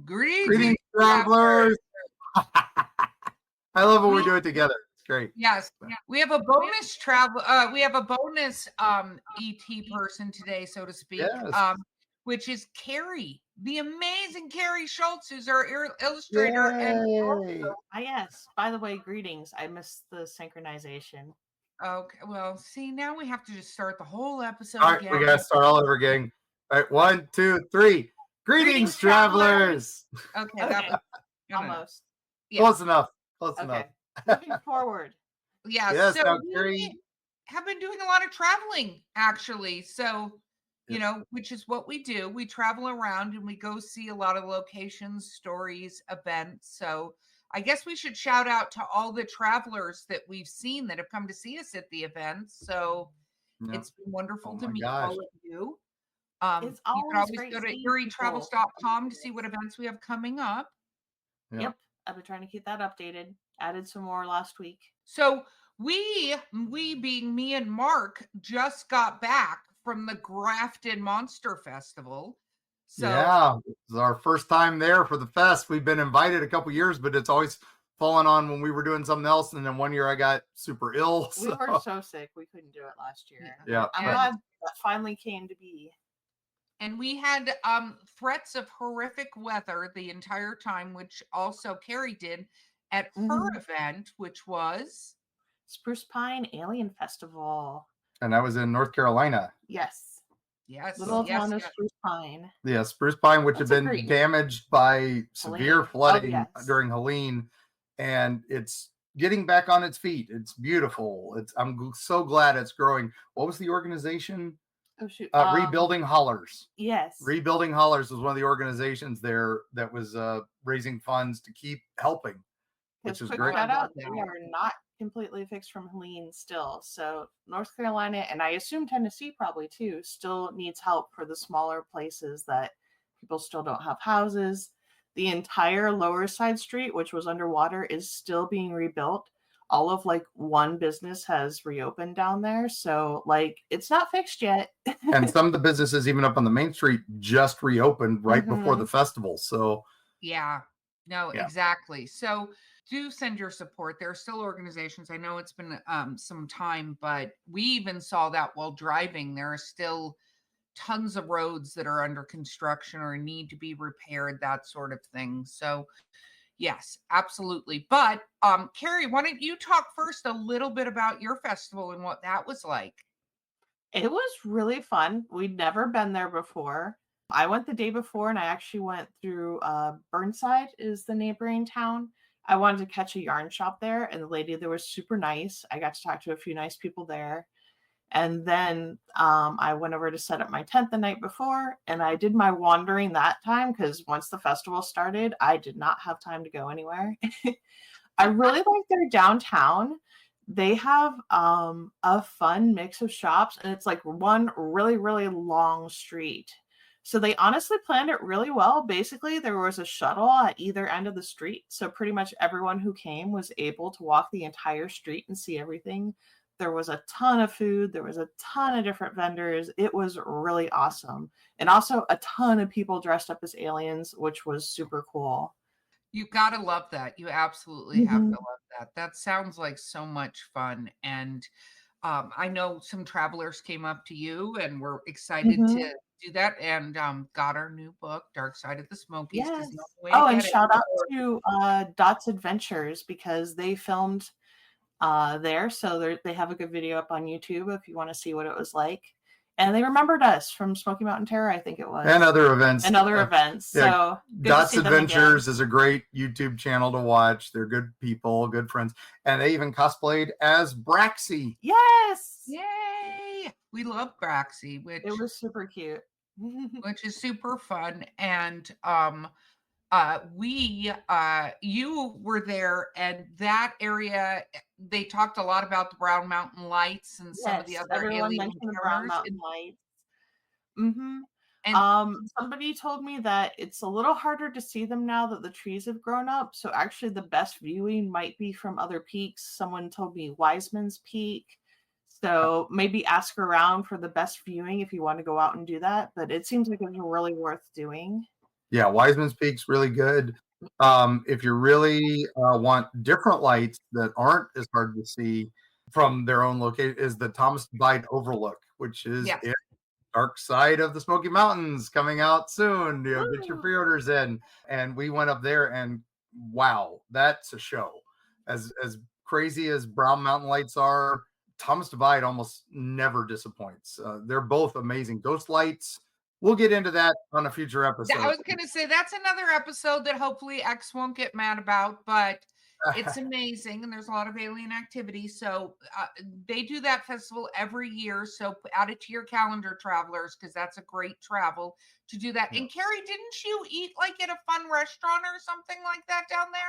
Greetings, travelers. I love when we do it together. It's great. Yes, we have a bonus travel. We have a bonus ET person today, so to speak, Yes. which is Carrie, the amazing Carrie Schultz, who's our illustrator. And Yay. Yes. By the way, greetings. I missed the synchronization. Okay, well, see, now we have to just start the whole episode All right, again. we got to start all over again. All right, 1, 2, 3. Greetings, travelers. Okay, that was almost. Yeah. Close enough. Close enough. Moving forward. Yeah, Yes, so now, we Carrie. have been doing a lot of traveling, actually. So, you know, which is what we do. We travel around and we go see a lot of locations, stories, events. So I guess we should shout out to all the travelers that we've seen that have come to see us at the events. So it's been wonderful to meet all of you. It's you can always great go to seeing eerietravels.com to see what events we have coming up. Yep. I've been trying to keep that updated. Added some more last week. So we being me and Mark just got back from the Grafton Monster Festival. So yeah, it's our first time there for the fest. We've been invited a couple years, but it's always fallen on when we were doing something else. And then one year I got super ill. We were so sick we couldn't do it last year. Yeah. I'm glad that finally came to be. And we had threats of horrific weather the entire time, which also Carrie did at her event, which was Spruce Pine Alien Festival. And that was in North Carolina. Yes. Yes. Little town of Spruce Pine. Yeah, Spruce Pine, which had been damaged by severe flooding during Helene. And it's getting back on its feet. It's beautiful. I'm so glad it's growing. What was the organization? Oh, shoot. Rebuilding Hollers. Yes. Rebuilding Hollers was one of the organizations there that was raising funds to keep helping, which is great. Shout out, they are not completely fixed from Helene still. So North Carolina, and I assume Tennessee probably too, still needs help for the smaller places that people still don't have houses. The entire lower side street, which was underwater, is still being rebuilt. All of one business has reopened down there. So it's not fixed yet. And some of the businesses even up on the main street just reopened right before the festival. So exactly. So do send your support. There are still organizations. I know it's been some time, but we even saw that while driving. There are still tons of roads that are under construction or need to be repaired, that sort of thing. So yes, absolutely. But Carrie, why don't you talk first a little bit about your festival and what that was like? It was really fun. We'd never been there before. I went the day before and I actually went through Burnside is the neighboring town. I wanted to catch a yarn shop there, and the lady there was super nice. I got to talk to a few nice people there. And then I went over to set up my tent the night before, and I did my wandering that time because once the festival started, I did not have time to go anywhere. I really like their downtown. They have a fun mix of shops, and it's one really, really long street. So they honestly planned it really well. Basically, there was a shuttle at either end of the street. So pretty much everyone who came was able to walk the entire street and see everything. There was a ton of food. There was a ton of different vendors. It was really awesome. And also a ton of people dressed up as aliens, which was super cool. You got to love that. You absolutely have to love that. That sounds like so much fun. And I know some travelers came up to you and were excited to do that and got our new book, Dark Side of the Smokies. Yes. And shout out to Dot's Adventures because they filmed there. So they have a good video up on YouTube if you want to see what it was like. And they remembered us from Smoky Mountain Terror, I think it was. And other events. So Dot's Adventures is a great YouTube channel to watch. They're good people, good friends. And they even cosplayed as Braxy. Yes! Yay! We love Braxy, which it was super cute. Which is super fun. And you were there, and that area, they talked a lot about the Brown Mountain Lights and some of the other alien Brown Mountain Lights. And somebody told me that it's a little harder to see them now that the trees have grown up. So actually the best viewing might be from other peaks. Someone told me Wiseman's Peak. So maybe ask around for the best viewing if you want to go out and do that. But it seems like it's really worth doing. Yeah, Wiseman's Peak's really good. If you really want different lights that aren't as hard to see from their own location, is the Thomas Divide Overlook, which is Yes. in Dark Side of the Smoky Mountains, coming out soon. Get your Woo! pre-orders in. And we went up there, and wow, that's a show. As crazy as Brown Mountain lights are, Thomas Divide almost never disappoints. They're both amazing. Ghost lights. We'll get into that on a future episode. I was going to say that's another episode that hopefully X won't get mad about, but it's amazing and there's a lot of alien activity. So they do that festival every year. So add it to your calendar, travelers, because that's a great travel to do that. Yeah. And Carrie, didn't you eat like at a fun restaurant or something like that down there?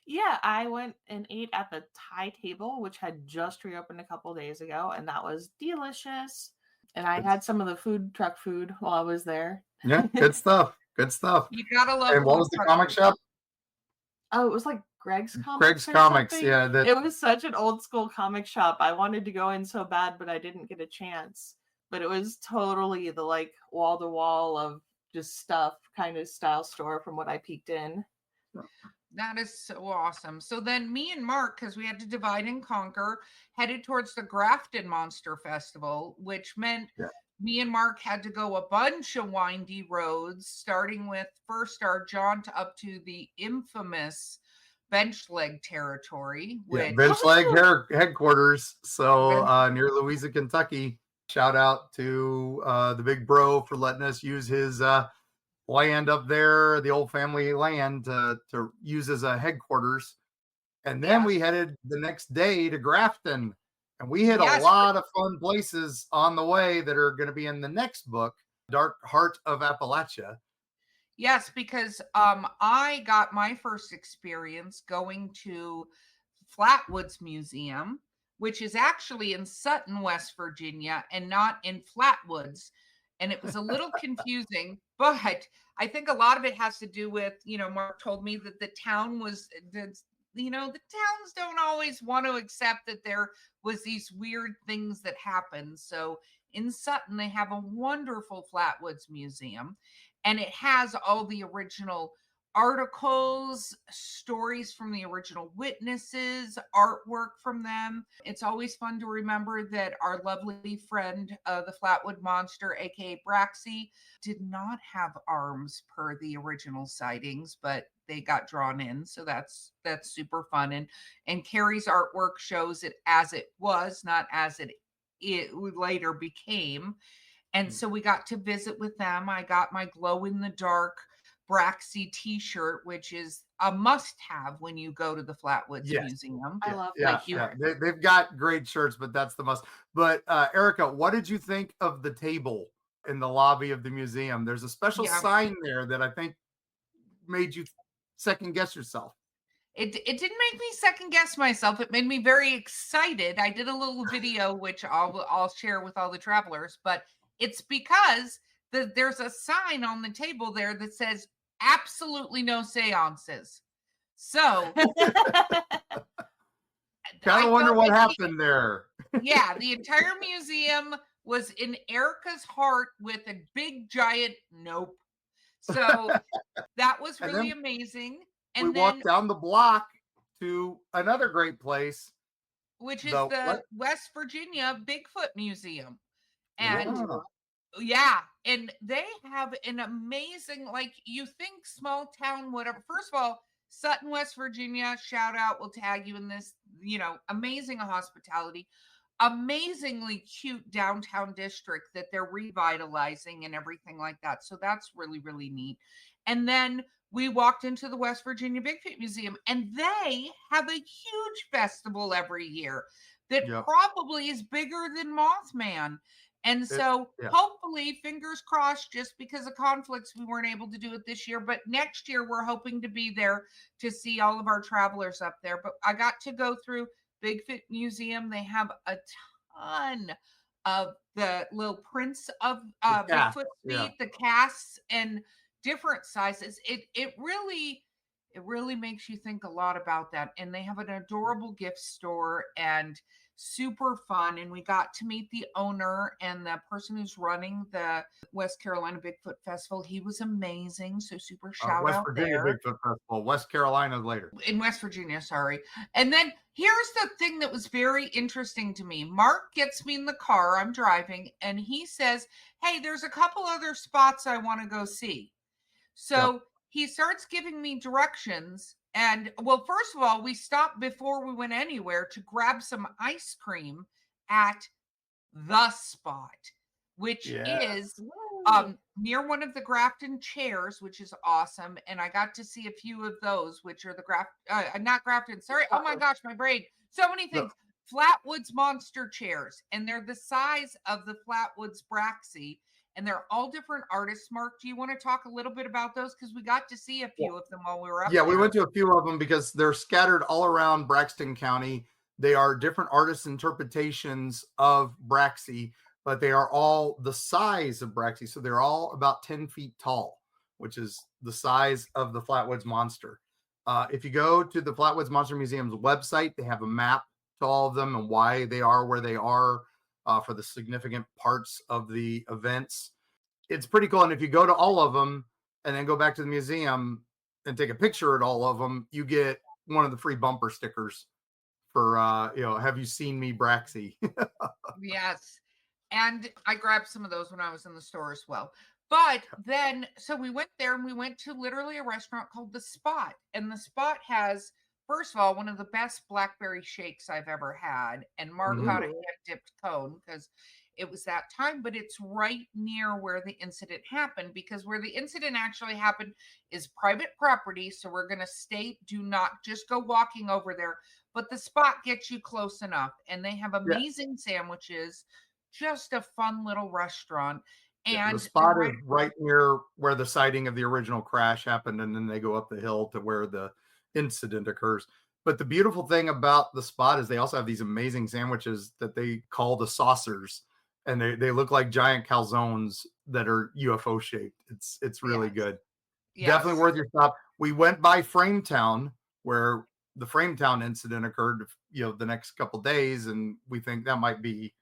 Yeah, I went and ate at the Thai table, which had just reopened a couple days ago, and that was delicious. And I had some of the food truck food while I was there. Yeah, good stuff. Good stuff. You gotta love. And what was the comic shop? Oh, it was like Greg's Comics. Greg's Comics, yeah. It was such an old school comic shop. I wanted to go in so bad, but I didn't get a chance. But it was totally the like wall to wall of just stuff kind of style store from what I peeked in. That is so awesome. So then me and Mark, because we had to divide and conquer, headed towards the Grafton Monster Festival, which meant me and Mark had to go a bunch of windy roads, starting with first our jaunt up to the infamous Bench Leg territory. Which, Bench Leg headquarters. So near Louisa, Kentucky. Shout out to the big bro for letting us use his land up there, the old family land, to use as a headquarters. And then we headed the next day to Grafton, and we hit a lot of fun places on the way that are going to be in the next book, Dark Heart of Appalachia. Yes, because I got my first experience going to Flatwoods Museum, which is actually in Sutton, West Virginia, and not in Flatwoods. And it was a little confusing, but I think a lot of it has to do with, Mark told me that the town was, the towns don't always want to accept that there was these weird things that happened. So in Sutton, they have a wonderful Flatwoods Museum, and it has all the original articles, stories from the original witnesses, artwork from them. It's always fun to remember that our lovely friend, the Flatwood Monster, aka Braxy, did not have arms per the original sightings, but they got drawn in. So that's super fun. And Carrie's artwork shows it as it was, not as it later became. And so we got to visit with them. I got my glow in the dark Braxy t-shirt, which is a must-have when you go to the Flatwoods Museum. I love They've got great shirts, but that's the must. But Erica, what did you think of the table in the lobby of the museum? There's a special sign there that I think made you second guess yourself. It didn't make me second guess myself. It made me very excited. I did a little video, which I'll share with all the travelers, but it's because there's a sign on the table there that says absolutely no seances. So kind of wonder what happened there. Yeah, the entire museum was in Erica's heart with a big giant nope. So that was really amazing. And we walked down the block to another great place, which is the West Virginia Bigfoot Museum. And and they have an amazing, like, you think small town, whatever. First of all, Sutton, West Virginia, shout out, we'll tag you in this, amazing hospitality, amazingly cute downtown district that they're revitalizing and everything like that. So that's really, really neat. And then we walked into the West Virginia Bigfoot Museum, and they have a huge festival every year that probably is bigger than Mothman. And so hopefully, fingers crossed, just because of conflicts, we weren't able to do it this year. But next year, we're hoping to be there to see all of our travelers up there. But I got to go through Bigfoot Museum. They have a ton of the little prints of Bigfoot feet, the casts, and different sizes. It really makes you think a lot about that. And they have an adorable gift store, and super fun. And we got to meet the owner and the person who's running the West Carolina Bigfoot Festival. He was amazing. So super shout West out Virginia there. Bigfoot Festival, West Carolina later. In West Virginia, sorry. And then here's the thing that was very interesting to me. Mark gets me in the car, I'm driving, and he says, hey, there's a couple other spots I want to go see. So he starts giving me directions. And well, first of all, we stopped before we went anywhere to grab some ice cream at the spot, which is near one of the Grafton chairs, which is awesome. And I got to see a few of those, which are the not Grafton, sorry. Oh my gosh, my brain. So many things. Flatwoods monster chairs. And they're the size of the Flatwoods Braxy. And they're all different artists. Mark, do you want to talk a little bit about those? Because we got to see a few of them while we were up there. We went to a few of them because they're scattered all around Braxton County. They are different artists' interpretations of Braxy, but they are all the size of Braxy. So they're all about 10 feet tall, which is the size of the Flatwoods Monster. If you go to the Flatwoods Monster Museum's website, they have a map to all of them and why they are where they are. For the significant parts of the events. It's pretty cool. And if you go to all of them and then go back to the museum and take a picture at all of them, you get one of the free bumper stickers for, have you seen me, Braxy? Yes. And I grabbed some of those when I was in the store as well. But then, so we went there and we went to literally a restaurant called The Spot. And The Spot has, first of all, one of the best blackberry shakes I've ever had. And Mark got a hand-dipped cone because it was that time. But it's right near where the incident happened, because where the incident actually happened is private property. So we're going to stay, do not just go walking over there. But The Spot gets you close enough. And they have amazing sandwiches, just a fun little restaurant. And the Spot is right near where the sighting of the original crash happened. And then they go up the hill to where the incident occurs. But the beautiful thing about the Spot is they also have these amazing sandwiches that they call the saucers, and they look like giant calzones that are UFO shaped. It's really good. Definitely worth your stop. We went by Frametown, where the Frametown incident occurred, the next couple days, and we think that might be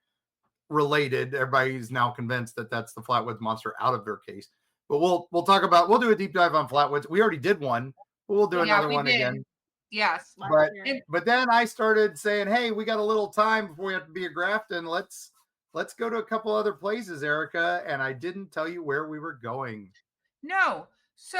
related. Everybody's now convinced that that's the Flatwoods Monster out of their case. But we'll do a deep dive on Flatwoods. We already did one. We'll do another one again. Yes. But then I started saying, hey, we got a little time before we have to be at Grafton. Let's go to a couple other places, Erica. And I didn't tell you where we were going. No. So,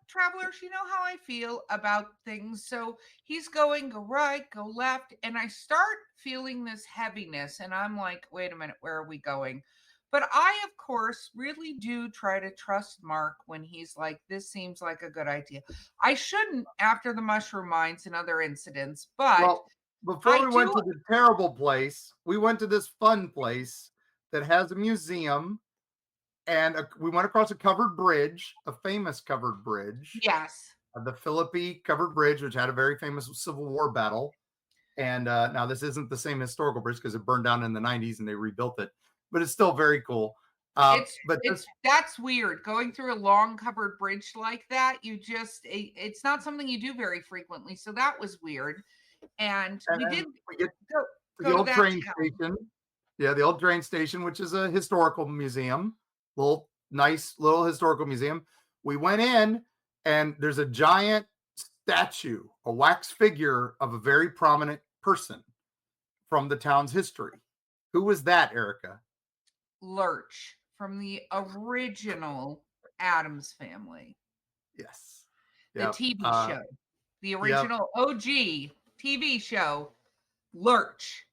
travelers, you know how I feel about things. So he's going, go right, go left. And I start feeling this heaviness. And I'm like, wait a minute, where are we going? But I, of course, really do try to trust Mark when he's like, this seems like a good idea. I shouldn't after the mushroom mines and other incidents, but before we went to the terrible place, we went to this fun place that has a museum, and we went across a covered bridge, a famous covered bridge. Yes. The Philippi covered bridge, which had a very famous Civil War battle. And now this isn't the same historical bridge because it burned down in the 90s and they rebuilt it. But it's still very cool. That's weird. Going through a long covered bridge like that, it's not something you do very frequently. So that was weird. And we did get to the old train station. Yeah, the old train station, which is a historical museum, nice little historical museum. We went in, and there's a giant statue, a wax figure of a very prominent person from the town's history. Who was that, Erica? Lurch from the original Addams Family. Yes. The TV show. The original OG TV show, Lurch.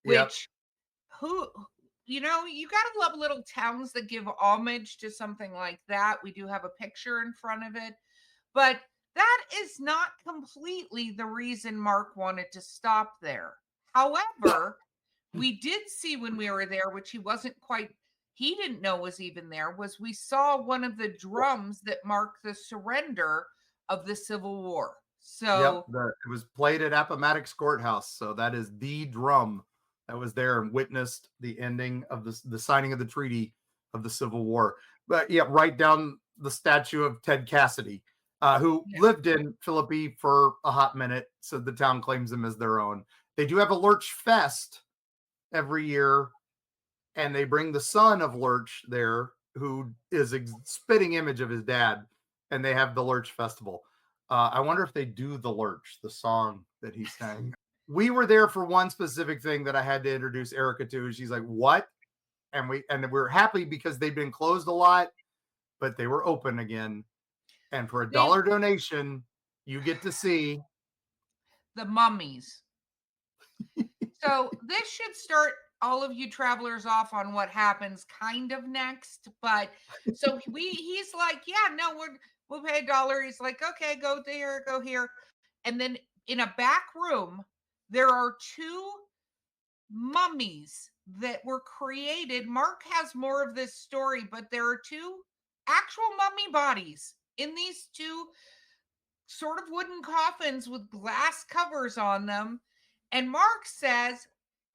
Which, you got to love little towns that give homage to something like that. We do have a picture in front of it. But that is not completely the reason Mark wanted to stop there. However, we did see when we were there, which he didn't know was even there, was we saw one of the drums that marked the surrender of the Civil War. So it was played at Appomattox Courthouse. So that is the drum that was there and witnessed the ending of the signing of the treaty of the Civil War. But right down the statue of Ted Cassidy, who lived in Philippi for a hot minute. So the town claims him as their own. They do have a Lurch Fest every year, and they bring the son of Lurch there, who is a spitting image of his dad, and they have the Lurch Festival. I wonder if they do the Lurch, the song that he sang. We were there for one specific thing that I had to introduce Erica to. She's like, "What?" And we're happy because they've been closed a lot, but they were open again. And for $1 donation, you get to see the mummies. So this should start all of you travelers off on what happens kind of next. But so he's like, yeah, no, we'll pay $1. He's like, okay, go there, go here. And then in a back room, there are 2 mummies that were created. Mark has more of this story, but there are 2 actual mummy bodies in these 2 sort of wooden coffins with glass covers on them. And Mark says,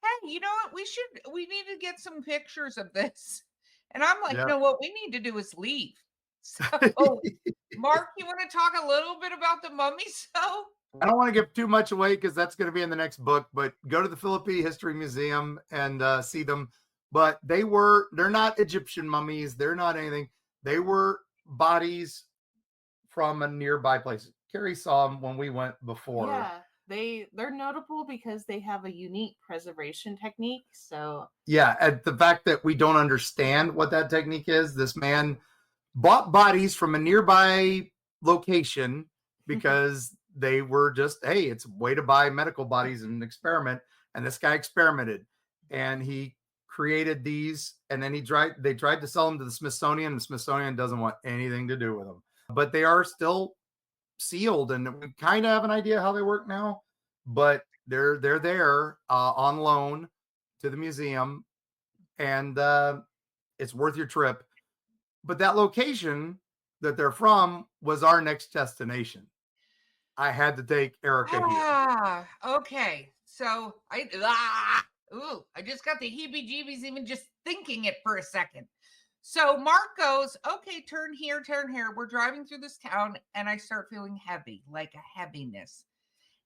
hey, you know what? We need to get some pictures of this. And I'm like, no, what we need to do is leave. So, Mark, you want to talk a little bit about the mummies? So I don't want to give too much away because that's going to be in the next book, but go to the Philippine History Museum and see them. But they're not Egyptian mummies. They're not anything. They were bodies from a nearby place. Carrie saw them when we went before. Yeah, they're notable because they have a unique preservation technique. So yeah, and the fact that we don't understand what that technique is, this man bought bodies from a nearby location because they were just, hey, it's a way to buy medical bodies and experiment. And this guy experimented, and he created these, and then they tried to sell them to the Smithsonian. The Smithsonian doesn't want anything to do with them, but they are still sealed, and we kind of have an idea how they work now, but they're there on loan to the museum, and it's worth your trip. But that location that they're from was our next destination. I had to take Erica here. Okay. So I just got the heebie-jeebies even just thinking it for a second. So Mark goes, okay, turn here, turn here. We're driving through this town, and I start feeling heavy, like a heaviness.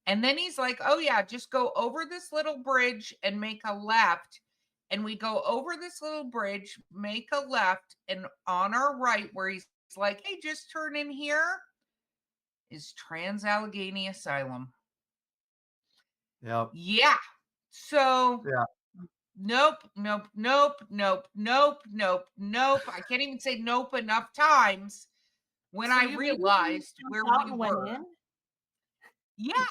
And then he's like, oh yeah, just go over this little bridge and make a left. And we go over this little bridge, make a left, and on our right, where he's like, hey, just turn in here, is Trans-Allegheny Asylum. Yep. Yeah. So yeah. Nope. I can't even say nope enough times when So I realized where we were. Yeah.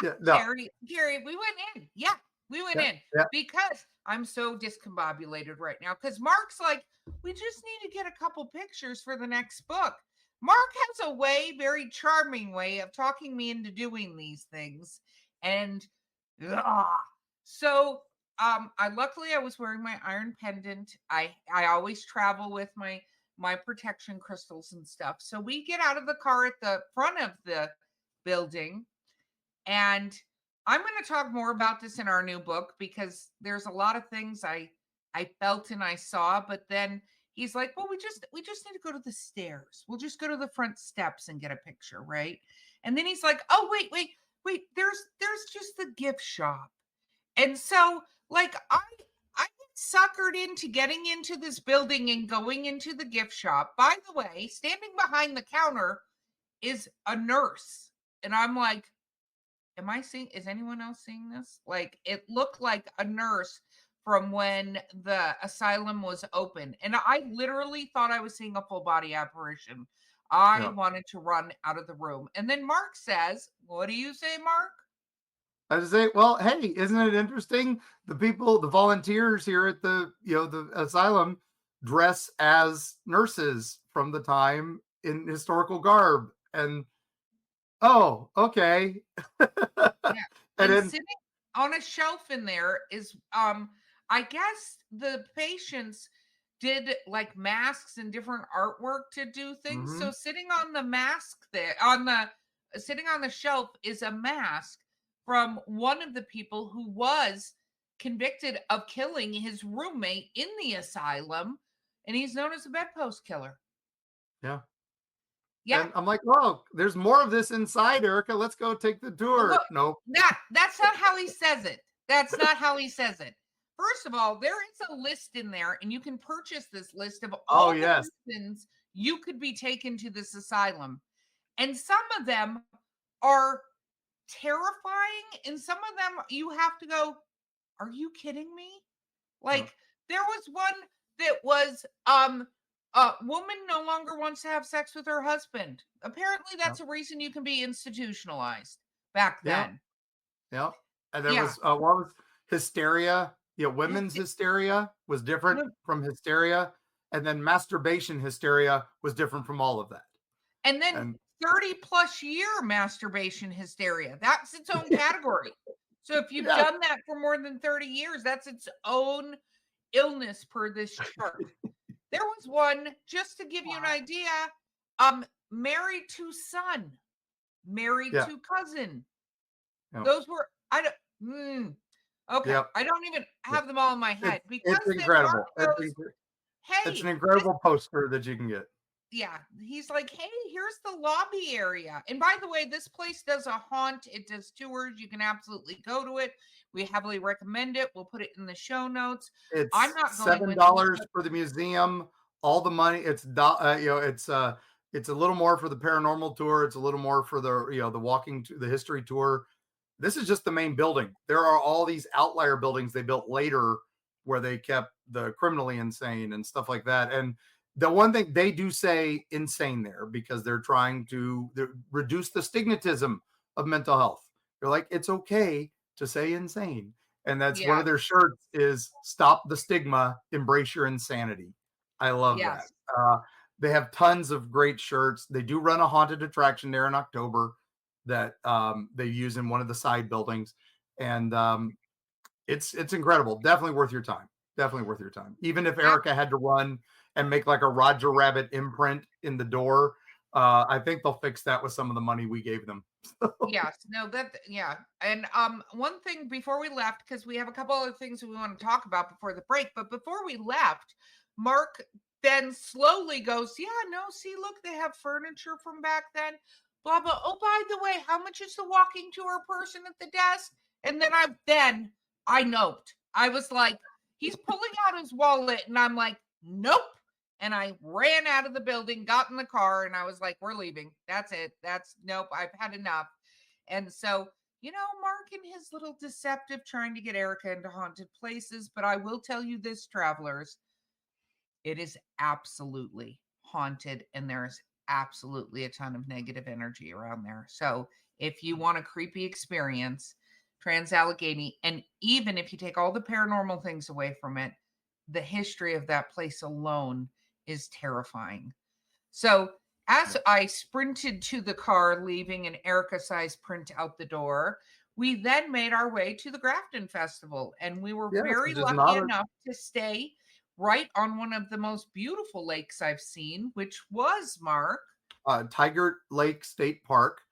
Gary, we went in. Yeah, we went in because I'm so discombobulated right now. Because Mark's like, we just need to get a couple pictures for the next book. Mark has a very charming way of talking me into doing these things. And so luckily I was wearing my iron pendant. I always travel with my protection crystals and stuff. So we get out of the car at the front of the building, and I'm going to talk more about this in our new book because there's a lot of things I felt and I saw, but then he's like, well, we just need to go to the stairs. We'll just go to the front steps and get a picture, right? And then he's like, oh, wait, there's just the gift shop. And so, like, I get suckered into getting into this building and going into the gift shop. By the way, standing behind the counter is a nurse. And I'm like, is anyone else seeing this? Like, it looked like a nurse from when the asylum was open. And I literally thought I was seeing a full body apparition. I wanted to run out of the room. And then Mark says, what do you say, Mark? I say, well, hey, isn't it interesting? The volunteers here at the asylum dress as nurses from the time in historical garb. And oh, okay. And then sitting on a shelf in there is I guess the patients did like masks and different artwork to do things. Mm-hmm. So sitting on the mask there sitting on the shelf is a mask from one of the people who was convicted of killing his roommate in the asylum, and he's known as a bedpost killer. Yeah. Yeah. And I'm like, oh, there's more of this inside, Erica. Let's go take the tour. Look, Nope. that's not how he says it. That's not how he says it. First of all, there is a list in there, and you can purchase this list of all the reasons you could be taken to this asylum. And some of them are terrifying, and some of them you have to go, are you kidding me? Like, there was one that was a woman no longer wants to have sex with her husband. Apparently that's a reason you can be institutionalized back then. Yeah. And there was what was hysteria? Yeah, women's hysteria was different from hysteria, and then masturbation hysteria was different from all of that. And then 30 plus year masturbation hysteria, that's its own category. So if you've done that for more than 30 years, that's its own illness per this chart. There was one, just to give you an idea, married to son, married to cousin. Those were, I don't even have them all in my head. Because it's incredible. Hey, it's an incredible poster that you can get. Yeah, he's like, hey, here's the lobby area. And by the way, this place does a haunt. It does tours. You can absolutely go to it. We heavily recommend it. We'll put it in the show notes. I'm not going $7 for the museum. All the money. It's it's a little more for the paranormal tour. It's a little more for the the walking to the history tour. This is just the main building. There are all these outlier buildings they built later where they kept the criminally insane and stuff like that. And the one thing they do say insane there because they're trying to reduce the stigmatism of mental health. They're like, it's okay to say insane. And that's one of their shirts is stop the stigma, embrace your insanity. I love that. They have tons of great shirts. They do run a haunted attraction there in October that they use in one of the side buildings. And it's incredible. Definitely worth your time. Definitely worth your time. Even if Erica had to run and make like a Roger Rabbit imprint in the door, I think they'll fix that with some of the money we gave them. And one thing before we left, because we have a couple other things we want to talk about before the break, but before we left, Mark then slowly goes, see, look, they have furniture from back then, blah blah. Oh, by the way, how much is the walking tour person at the desk? And then I noped. I was like, he's pulling out his wallet, and I'm like, nope. And I ran out of the building, got in the car, and I was like, we're leaving. That's it. Nope. I've had enough. And so, Mark and his little deceptive trying to get Erica into haunted places. But I will tell you this, travelers, it is absolutely haunted, and there's absolutely a ton of negative energy around there. So if you want a creepy experience, Trans-Allegheny, and even if you take all the paranormal things away from it, the history of that place alone is terrifying. So as I sprinted to the car, leaving an Erica size print out the door, we then made our way to the Grafton Festival, and we were very lucky enough to stay right on one of the most beautiful lakes I've seen, which was, Mark, Tiger Lake State Park,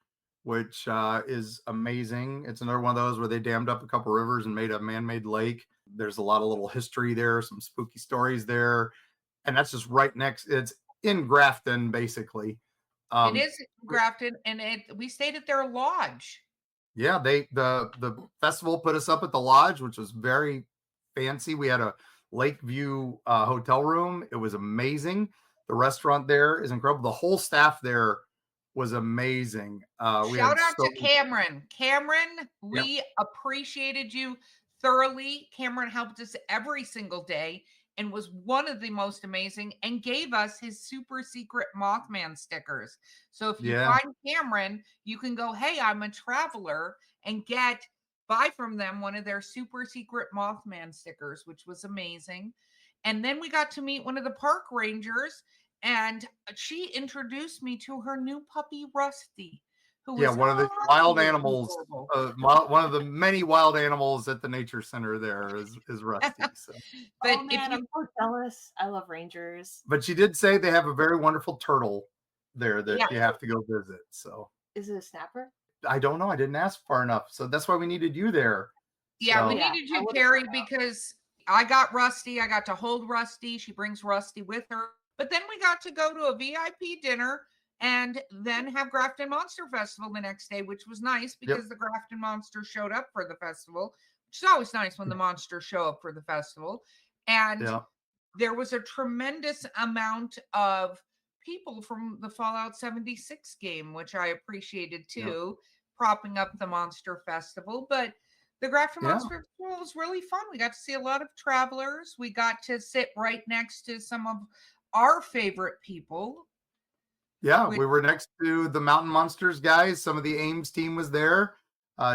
which is amazing. It's another one of those where they dammed up a couple rivers and made a man-made lake. There's a lot of little history there, some spooky stories there. And that's just right next. It's in Grafton, basically. It is Grafton, and we stayed at their lodge. Yeah, the festival put us up at the lodge, which was very fancy. We had a Lakeview hotel room. It was amazing. The restaurant there is incredible. The whole staff there was amazing. Shout out to Cameron. Cameron, we appreciated you thoroughly. Cameron helped us every single day and was one of the most amazing, and gave us his super secret Mothman stickers. So if you find Cameron, you can go, hey, I'm a traveler, and buy from them one of their super secret Mothman stickers, which was amazing. And then we got to meet one of the park rangers, and she introduced me to her new puppy, Rusty, who was one of the wild animals, one of the many wild animals at the nature center there is Rusty. So. But I'm so jealous. I love rangers. But she did say they have a very wonderful turtle there that you have to go visit. So is it a snapper? I don't know. I didn't ask far enough. So that's why we needed you there. Yeah, we needed you, Carrie, because I got Rusty. I got to hold Rusty. She brings Rusty with her. But then we got to go to a VIP dinner and then have Grafton Monster Festival the next day, which was nice because the Grafton Monsters showed up for the festival, which is always nice when the monsters show up for the festival. And there was a tremendous amount of people from the Fallout 76 game, which I appreciated too, propping up the Monster Festival. But the Grafton Monster Festival was really fun. We got to see a lot of travelers. We got to sit right next to some of our favorite people. Yeah, we were next to the Mountain Monsters guys. Some of the Ames team was there.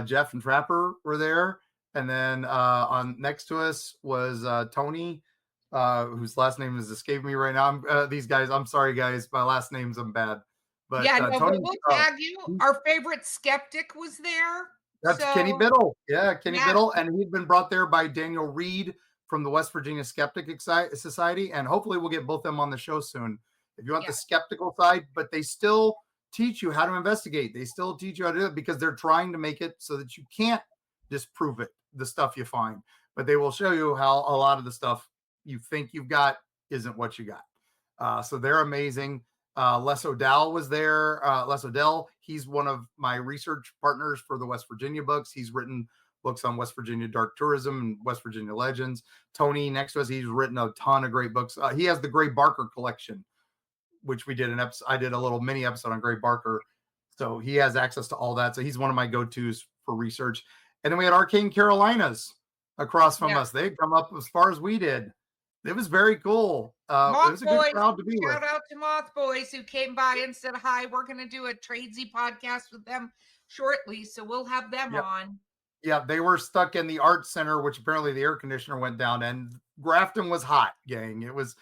Jeff and Trapper were there. And then on next to us was Tony, whose last name is escaping me right now. These guys, I'm sorry, guys. My last name's I'm bad. But Tony, but we'll tag you. Our favorite skeptic was there. That's Kenny Biddle. Yeah, Kenny Biddle. And he'd been brought there by Daniel Reed from the West Virginia Skeptic Society. And hopefully we'll get both of them on the show soon. If you want the skeptical side, but they still teach you how to investigate. They still teach you how to do it because they're trying to make it so that you can't disprove it, the stuff you find. But they will show you how a lot of the stuff you think you've got isn't what you got. So they're amazing. Les O'Dell was there. Les O'Dell, he's one of my research partners for the West Virginia books. He's written books on West Virginia dark tourism and West Virginia legends. Tony next to us, he's written a ton of great books. He has the Gray Barker collection, which we did an episode. I did a little mini episode on Gray Barker. So he has access to all that. So he's one of my go-tos for research. And then we had Arcane Carolinas across from us. They'd come up as far as we did. It was very cool. It was a good crowd to be with. Shout out to Moth Boys who came by and said hi. We're going to do a Tradesy podcast with them shortly. So we'll have them on. Yeah, they were stuck in the art center, which apparently the air conditioner went down, and Grafton was hot, gang. It was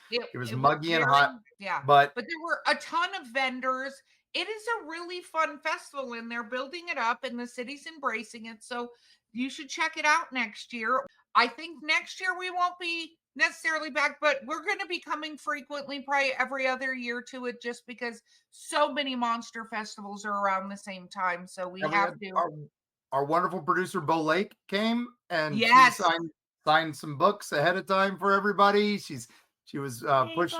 muggy and hot. Yeah. But there were a ton of vendors. It is a really fun festival, and they're building it up, and the city's embracing it. So you should check it out next year. I think next year we won't be necessarily back, but we're going to be coming frequently, probably every other year to it, just because so many monster festivals are around the same time. So we have to. Our wonderful producer Bo Lake came and she signed some books ahead of time for everybody. She was pushing.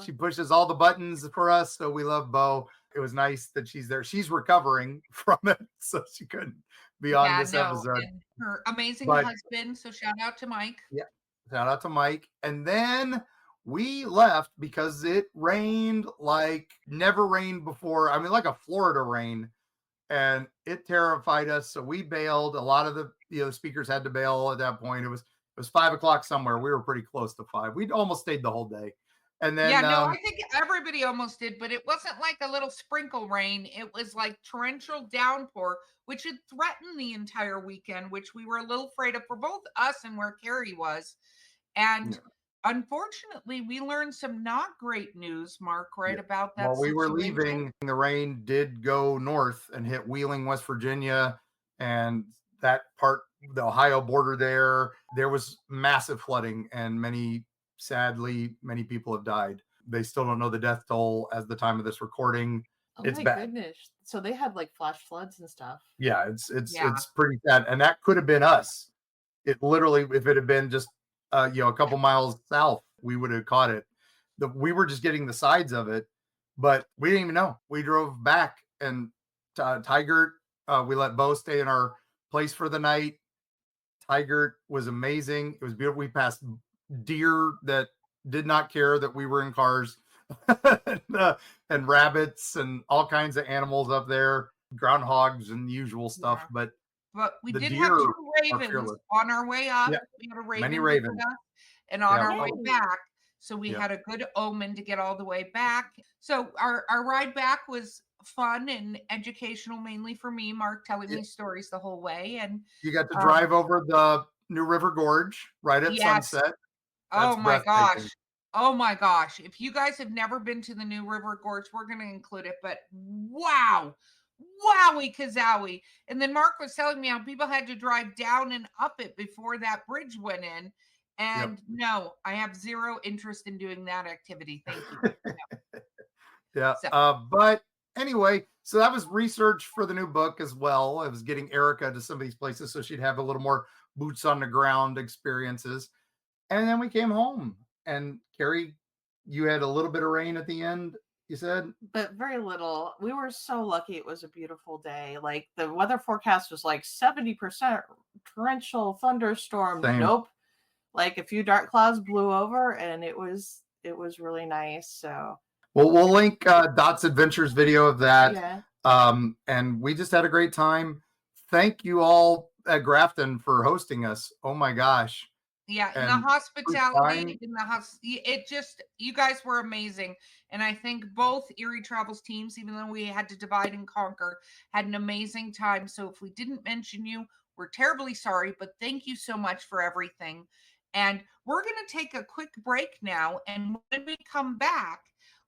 She pushes all the buttons for us, so we love Bo. It was nice that she's there. She's recovering from it, so she couldn't be on this episode. And her amazing husband. So shout out to Mike. Yeah, shout out to Mike. And then we left because it rained like never rained before. I mean, like a Florida rain. And it terrified us. So we bailed. A lot of the speakers had to bail at that point. It was 5 o'clock somewhere. We were pretty close to 5. We'd almost stayed the whole day. And then I think everybody almost did, but it wasn't like a little sprinkle rain. It was like torrential downpour, which had threatened the entire weekend, which we were a little afraid of for both us and where Carrie was. And unfortunately, we learned some not great news, Mark, about that. While we were leaving, the rain did go north and hit Wheeling, West Virginia, and that part, the Ohio border there was massive flooding, and sadly, many people have died. They still don't know the death toll as the time of this recording. It's bad. Goodness. So they had like flash floods and stuff. Yeah, it's pretty sad. And that could have been us. It literally, if it had been just a couple miles south, we would have caught it. We were just getting the sides of it, but we didn't even know. We drove back, and Tigert, we let Bo stay in our place for the night. Tigert was amazing. It was beautiful. We passed deer that did not care that we were in cars, and rabbits and all kinds of animals up there, groundhogs and the usual stuff. But we did have 2 ravens on our way up. We had a raven, many ravens, and on our way back. So we had a good omen to get all the way back. So our ride back was fun and educational, mainly for me. Mark telling me stories the whole way, and you got to drive over the New River Gorge right at sunset. Oh my gosh. Oh my gosh. If you guys have never been to the New River Gorge, we're going to include it, but wow. Wowie kazowie. And then Mark was telling me how people had to drive down and up it before that bridge went in. And no, I have zero interest in doing that activity. Thank you. No. But anyway, so that was research for the new book as well. I was getting Erica to some of these places so she'd have a little more boots on the ground experiences. And then we came home, and Carrie, you had a little bit of rain at the end you said? But very little. We were so lucky it was a beautiful day. Like the weather forecast was like 70% torrential thunderstorm. Same. Nope. Like a few dark clouds blew over and it was really nice. So well, we'll link Dot's Adventures video of that. yeah. And we just had a great time. Thank you all at Grafton for hosting us. Oh my gosh. Yeah, and the hospitality in the house, it just, you guys were amazing. And I think both Eerie Travels teams, even though we had to divide and conquer, had an amazing time. So if we didn't mention you, we're terribly sorry, but thank you so much for everything. And we're going to take a quick break now. And when we come back,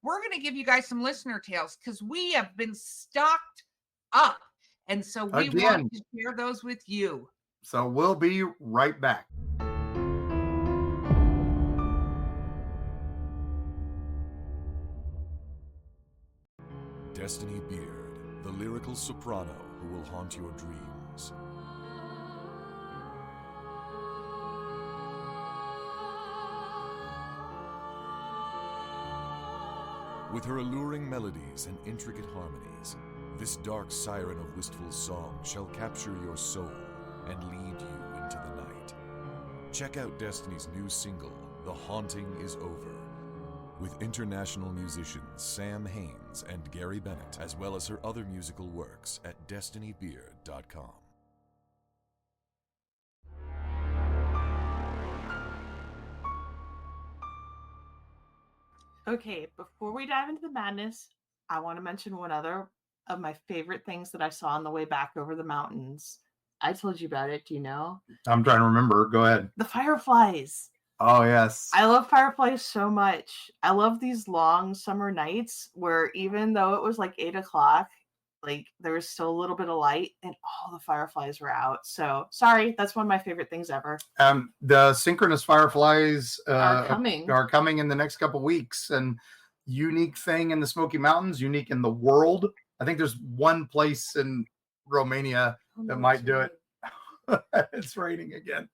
we're going to give you guys some listener tales because we have been stocked up. And so we want to share those with you. So we'll be right back. Destiny Beard, the lyrical soprano who will haunt your dreams. With her alluring melodies and intricate harmonies, this dark siren of wistful song shall capture your soul and lead you into the night. Check out Destiny's new single, The Haunting Is Over, with international musicians Sam Haines and Gary Bennett, as well as her other musical works at destinybeard.com. Okay, before we dive into the madness, I want to mention one other of my favorite things that I saw on the way back over the mountains. I told you about it. Do you know? I'm trying to remember. Go ahead. The fireflies. Oh, yes. I love fireflies so much. I love these long summer nights where even though it was like 8 o'clock, like there was still a little bit of light and all the fireflies were out. So sorry, that's one of my favorite things ever. The synchronous fireflies are coming in the next couple weeks, and unique thing in the Smoky Mountains, unique in the world. I think there's one place in Romania that might do it. It's raining again.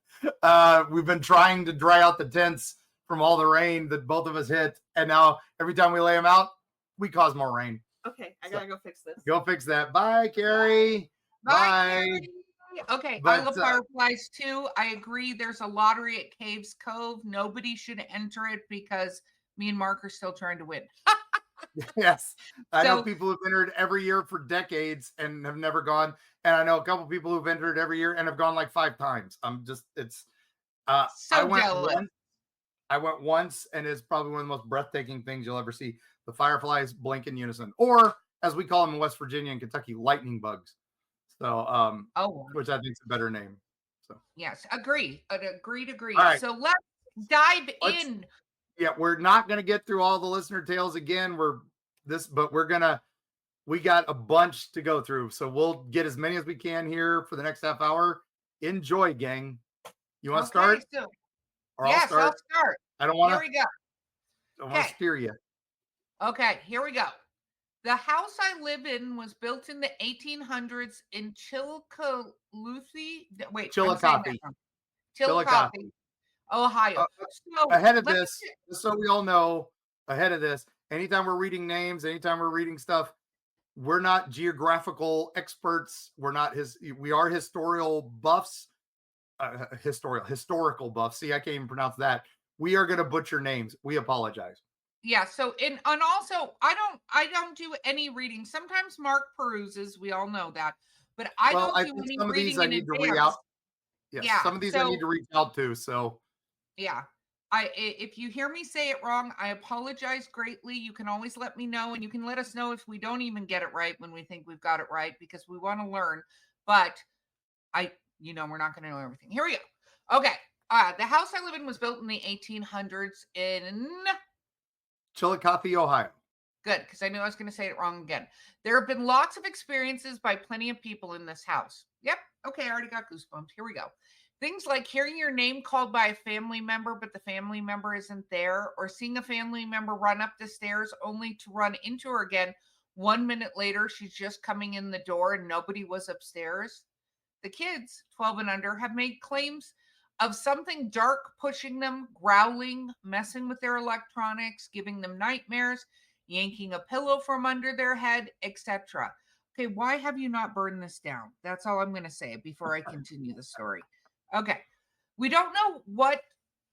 We've been trying to dry out the tents from all the rain that both of us hit, and now every time we lay them out, we cause more rain. Okay, I gotta go fix this. Go fix that. Bye, Carrie. Bye. Carrie. Okay, I love fireflies too. I agree. There's a lottery at Caves Cove. Nobody should enter it because me and Mark are still trying to win. Yes, I know people who've entered every year for decades and have never gone, and I know a couple people who've entered every year and have gone like 5 times. It's jealous. I went once, and it's probably one of the most breathtaking things you'll ever see. The fireflies blink in unison, or as we call them in West Virginia and Kentucky, lightning bugs. So, which I think is a better name. So yes, agreed. Agreed. Right. So let's dive in. Yeah, we're not going to get through all the listener tales again. We got a bunch to go through. So we'll get as many as we can here for the next half hour. Enjoy, gang. You want to start? Yes, I'll start. I don't want to. Here we go. I don't want to steer you. Okay, here we go. The house I live in was built in the 1800s in Chillicothe, Ohio. Ahead of this, just so we all know, anytime we're reading names, anytime we're reading stuff, we're not geographical experts. We are historical buffs. Historical buffs. See, I can't even pronounce that. We are going to butcher names. We apologize. Yeah. So, and also, I don't do any reading. Sometimes Mark peruses. We all know that, but I don't do any some reading. Of these I need to read out. Yes, yeah. Some of these I need to reach out to. So, yeah. If you hear me say it wrong, I apologize greatly. You can always let me know, and you can let us know if we don't even get it right when we think we've got it right, because we want to learn. But we're not going to know everything. Here we go. Okay. The house I live in was built in the 1800s in Chillicothe, Ohio. Good, because I knew I was going to say it wrong again. There have been lots of experiences by plenty of people in this house. Yep. Okay, I already got goosebumps. Here we go. Things like hearing your name called by a family member, but the family member isn't there, or seeing a family member run up the stairs only to run into her again 1 minute later. She's just coming in the door and nobody was upstairs. The kids, 12 and under, have made claims of something dark pushing them, growling, messing with their electronics, giving them nightmares. yanking a pillow from under their head, etc. Okay, why have you not burned this down? That's all I'm going to say before I continue the story. Okay, we don't know what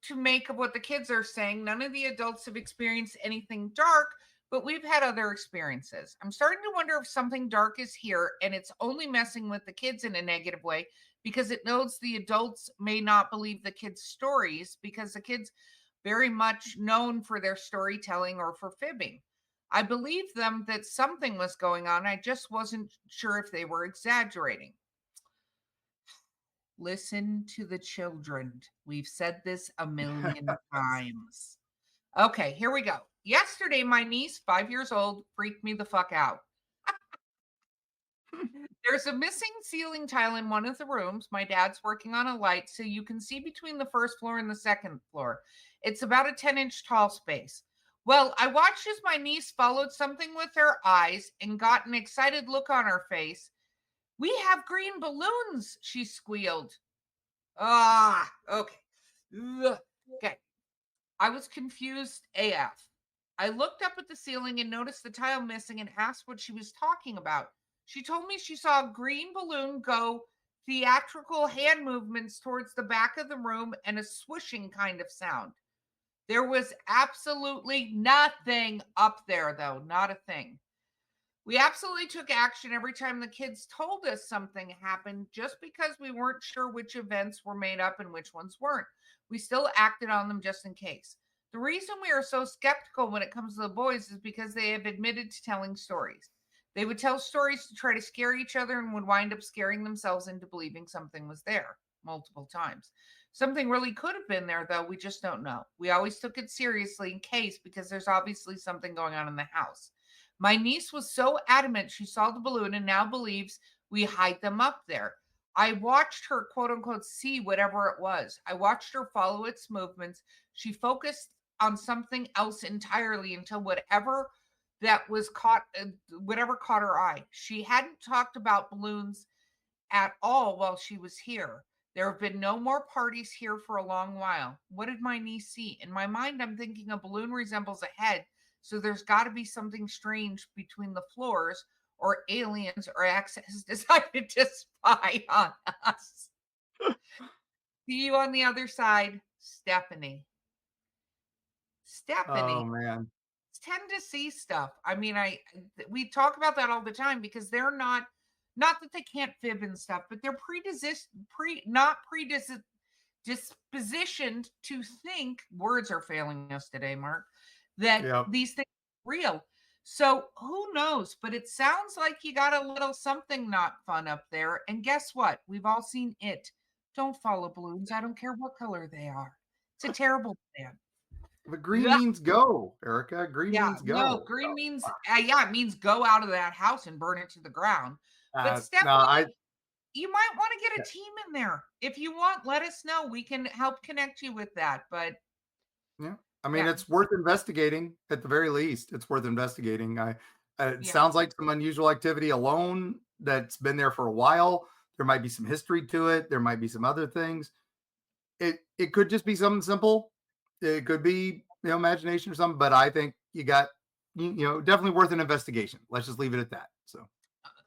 to make of what the kids are saying. None of the adults have experienced anything dark, but we've had other experiences. I'm starting to wonder if something dark is here and it's only messing with the kids in a negative way because it knows the adults may not believe the kids' stories because the kids very much known for their storytelling or for fibbing. I believe them that something was going on. I just wasn't sure if they were exaggerating. Listen to the children. We've said this a million times. Okay, here we go. Yesterday, my niece, 5 years old, freaked me the fuck out. There's a missing ceiling tile in one of the rooms. My dad's working on a light, so you can see between the first floor and the second floor. It's about a 10-inch tall space. Well, I watched as my niece followed something with her eyes and got an excited look on her face. We have green balloons, she squealed. Okay. Ugh. Okay. I was confused AF. I looked up at the ceiling and noticed the tile missing and asked what she was talking about. She told me she saw a green balloon go theatrical hand movements towards the back of the room and a swishing kind of sound. There was absolutely nothing up there, though, not a thing. We absolutely took action every time the kids told us something happened just because we weren't sure which events were made up and which ones weren't. We still acted on them just in case. The reason we are so skeptical when it comes to the boys is because they have admitted to telling stories. They would tell stories to try to scare each other and would wind up scaring themselves into believing something was there multiple times. Something really could have been there, though. We just don't know. We always took it seriously in case because there's obviously something going on in the house. My niece was so adamant she saw the balloon and now believes we hide them up there. I watched her, quote unquote, see whatever it was. I watched her follow its movements. She focused on something else entirely until whatever caught her eye. She hadn't talked about balloons at all while she was here. There have been no more parties here for a long while. What did my niece see? In my mind, I'm thinking a balloon resembles a head. So there's got to be something strange between the floors, or aliens or access decided to spy on us. See you on the other side, Stephanie. Oh man. Tend to see stuff. I mean, we talk about that all the time because they're not that they can't fib and stuff, but they're dispositioned to think. Words are failing us today, Mark. That these things are real. So who knows? But it sounds like you got a little something not fun up there. And guess what? We've all seen it. Don't follow balloons. I don't care what color they are. It's a terrible plan. But green means go, Erica. Green means go. No, green means it means go out of that house and burn it to the ground. But Stephanie, you might want to get a team in there. If you want, let us know. We can help connect you with that. But I mean, it's worth investigating at the very least. It's worth investigating. It sounds like some unusual activity alone that's been there for a while. There might be some history to it. There might be some other things. It could just be something simple. It could be, imagination or something, but I think you got, definitely worth an investigation. Let's just leave it at that. So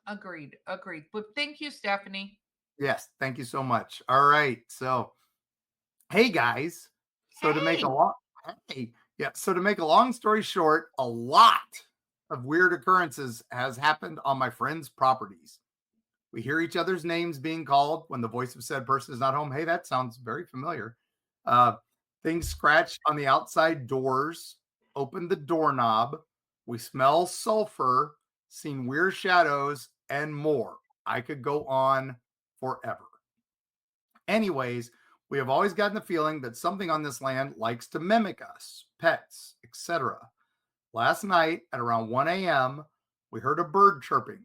agreed. But thank you, Stephanie. Yes. Thank you so much. All right. So, hey guys. So to make a long story short, a lot of weird occurrences has happened on my friends' properties. We hear each other's names being called when the voice of said person is not home. Hey, that sounds very familiar. Things scratched on the outside doors, opened the doorknob. We smell sulfur, seen weird shadows, and more. I could go on forever. Anyways, we have always gotten the feeling that something on this land likes to mimic us, pets, etc. Last night at around 1 a.m., we heard a bird chirping.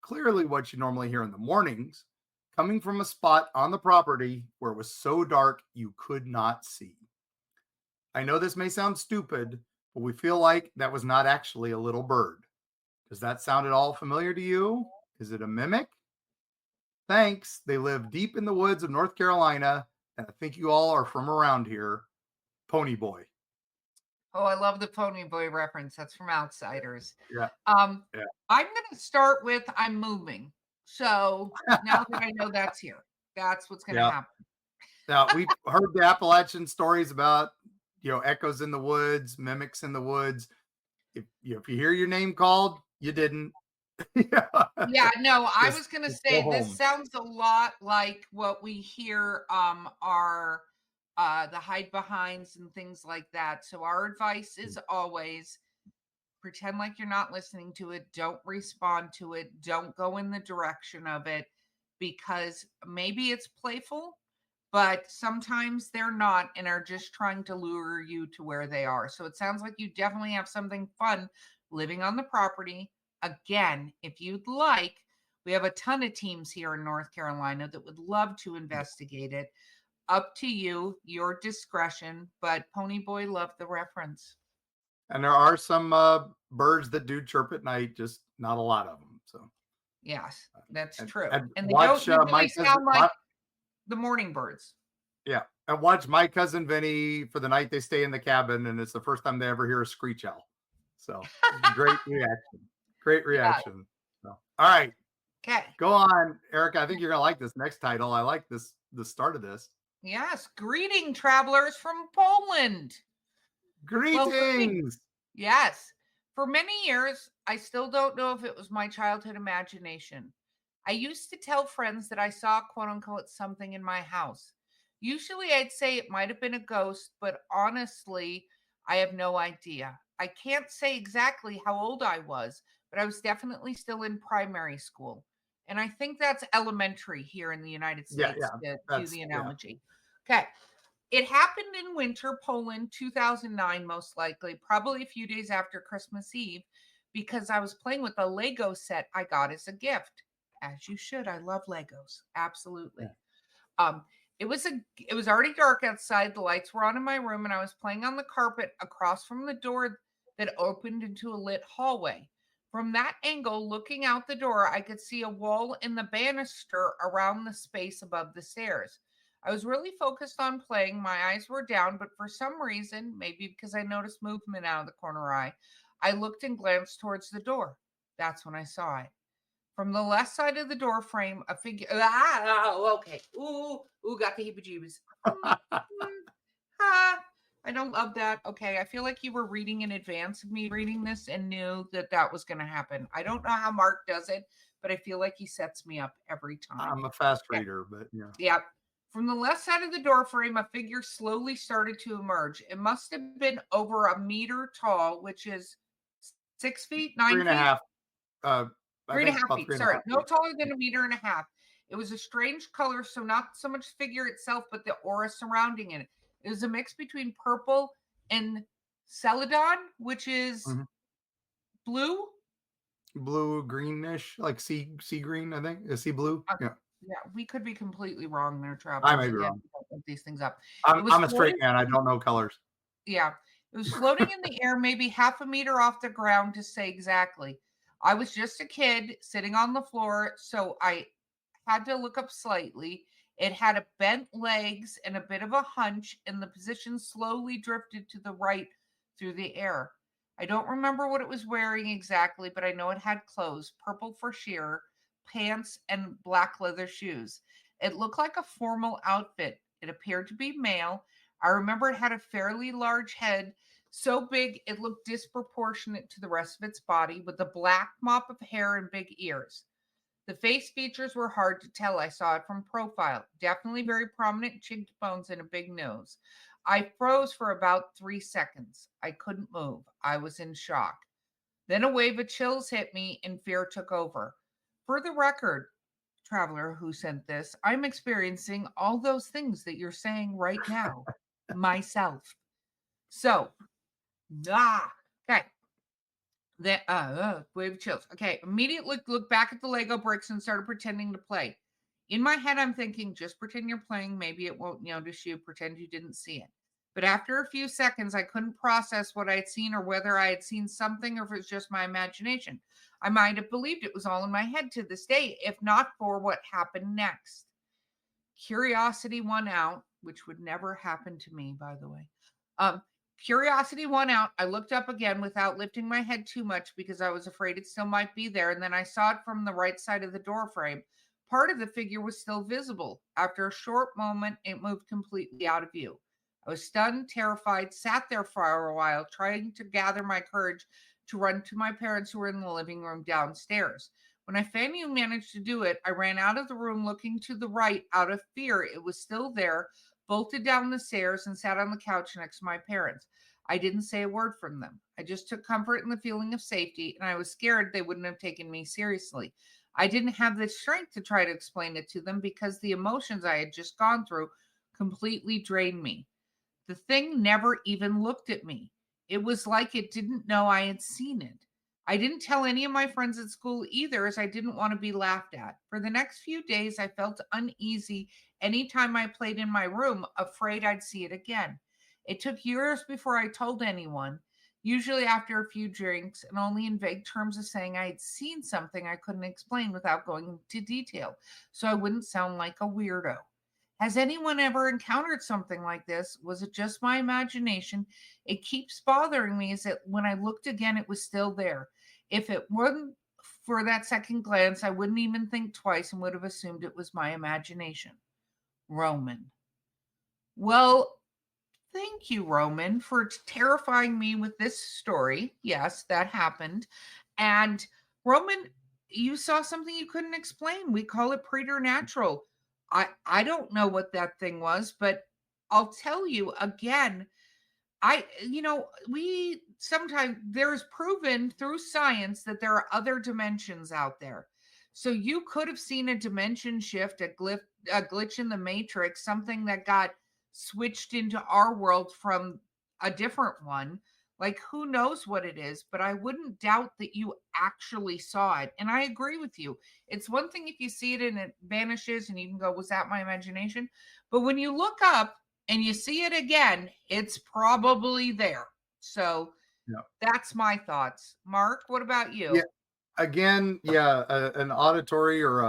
Clearly what you normally hear in the mornings, coming from a spot on the property where it was so dark you could not see. I know this may sound stupid, but we feel like that was not actually a little bird. Does that sound at all familiar to you? Is it a mimic? Thanks. They live deep in the woods of North Carolina, and I think you all are from around here. Pony Boy. Oh, I love the Pony Boy reference. That's from Outsiders. Yeah. I'm Yeah. going to start with I'm moving. So now that I know that's here, that's what's going to happen. Now, we've heard the Appalachian stories about, echoes in the woods, mimics in the woods. If you hear your name called, you didn't. Yeah, no, I was going to say go this home. sounds a lot like what we hear are the hide behinds and things like that. So our advice is always pretend like you're not listening to it. Don't respond to it. Don't go in the direction of it, because maybe it's playful, but sometimes they're not and are just trying to lure you to where they are. So it sounds like you definitely have something fun living on the property. Again, if you'd like, we have a ton of teams here in North Carolina that would love to investigate it. Up to you, your discretion, but Pony Boy loved the reference. And there are some birds that do chirp at night, just not a lot of them. So yes, that's true. And they watch, don't usually sound like the morning birds. Yeah. And watch My Cousin Vinny for the night they stay in the cabin, and it's the first time they ever hear a screech owl. So great reaction. Great reaction. Yeah. So, all right. Okay. Go on, Erica. I think you're gonna like this next title. I like the start of this. Yes. Greeting travelers from Poland. Greetings. Yes. For many years, I still don't know if it was my childhood imagination. I used to tell friends that I saw, quote unquote, something in my house. Usually I'd say it might have been a ghost, but honestly, I have no idea. I can't say exactly how old I was, but I was definitely still in primary school. And I think that's elementary here in the United States, to do the analogy. Okay. It happened in winter, Poland, 2009, most likely, probably a few days after Christmas Eve, because I was playing with a Lego set I got as a gift. As you should. I love Legos. Absolutely. Yeah. It was already dark outside. The lights were on in my room, and I was playing on the carpet across from the door that opened into a lit hallway. From that angle, looking out the door, I could see a wall and the banister around the space above the stairs. I was really focused on playing. My eyes were down, but for some reason, maybe because I noticed movement out of the corner eye, I looked and glanced towards the door. That's when I saw it. From the left side of the door frame, a figure. Okay. Ooh, got the heebie-jeebies. I don't love that. Okay, I feel like you were reading in advance of me reading this and knew that was going to happen. I don't know how Mark does it, but I feel like he sets me up every time. I'm a fast reader, but yeah. Yeah. From the left side of the door frame, a figure slowly started to emerge. It must have been over a meter tall, which is 6 feet, 9 feet. 3.5. 3.5 feet. Sorry, no taller than 1.5 meters. It was a strange color, so not so much figure itself, but the aura surrounding it. It was a mix between purple and celadon, which is blue, greenish, like sea green. I think sea blue. Yeah, we could be completely wrong there, Travis. I may be wrong. Look these things up. I'm a straight man. I don't know colors. Yeah, it was floating in the air, maybe 0.5 meters off the ground, to say exactly. I was just a kid sitting on the floor, so I had to look up slightly. It had a bent legs and a bit of a hunch, and the position slowly drifted to the right through the air. I don't remember what it was wearing exactly, but I know it had clothes, purple for sheer, pants, and black leather shoes. It looked like a formal outfit. It appeared to be male. I remember it had a fairly large head, so big it looked disproportionate to the rest of its body, with a black mop of hair and big ears. The face features were hard to tell. I saw it from profile. Definitely very prominent cheekbones and a big nose. I froze for about 3 seconds. I couldn't move. I was in shock. Then a wave of chills hit me and fear took over. For the record, traveler who sent this, I'm experiencing all those things that you're saying right now myself. So, okay. Wave of chills. Okay, immediately look back at the Lego bricks and started pretending to play. In my head, I'm thinking, just pretend you're playing. Maybe it won't notice you. Pretend you didn't see it. But after a few seconds, I couldn't process what I had seen or whether I had seen something or if it was just my imagination. I might have believed it was all in my head to this day, if not for what happened next. Curiosity won out, which would never happen to me, by the way. Curiosity won out. I looked up again without lifting my head too much because I was afraid it still might be there. And then I saw it from the right side of the door frame. Part of the figure was still visible. After a short moment, it moved completely out of view. I was stunned, terrified, sat there for a while, trying to gather my courage to run to my parents who were in the living room downstairs. When I finally managed to do it, I ran out of the room looking to the right out of fear. It was still there, bolted down the stairs, and sat on the couch next to my parents. I didn't say a word from them. I just took comfort in the feeling of safety, and I was scared they wouldn't have taken me seriously. I didn't have the strength to try to explain it to them because the emotions I had just gone through completely drained me. The thing never even looked at me. It was like it didn't know I had seen it. I didn't tell any of my friends at school either, as I didn't want to be laughed at. For the next few days, I felt uneasy anytime I played in my room, afraid I'd see it again. It took years before I told anyone, usually after a few drinks, and only in vague terms of saying I had seen something I couldn't explain without going into detail, so I wouldn't sound like a weirdo. Has anyone ever encountered something like this? Was it just my imagination? It keeps bothering me is that when I looked again, it was still there. If it weren't for that second glance, I wouldn't even think twice and would have assumed it was my imagination. Roman. Well, thank you, Roman, for terrifying me with this story. Yes, that happened. And Roman, you saw something you couldn't explain. We call it preternatural. I don't know what that thing was, but I'll tell you again, we sometimes there's proven through science that there are other dimensions out there. So you could have seen a dimension shift, a glitch in the matrix, something that got switched into our world from a different one. Like, who knows what it is, but I wouldn't doubt that you actually saw it. And I agree with you. It's one thing if you see it and it vanishes and you can go, was that my imagination? But when you look up and you see it again, it's probably there. So Yeah. that's my thoughts. Mark, what about you? Yeah. Again, an auditory or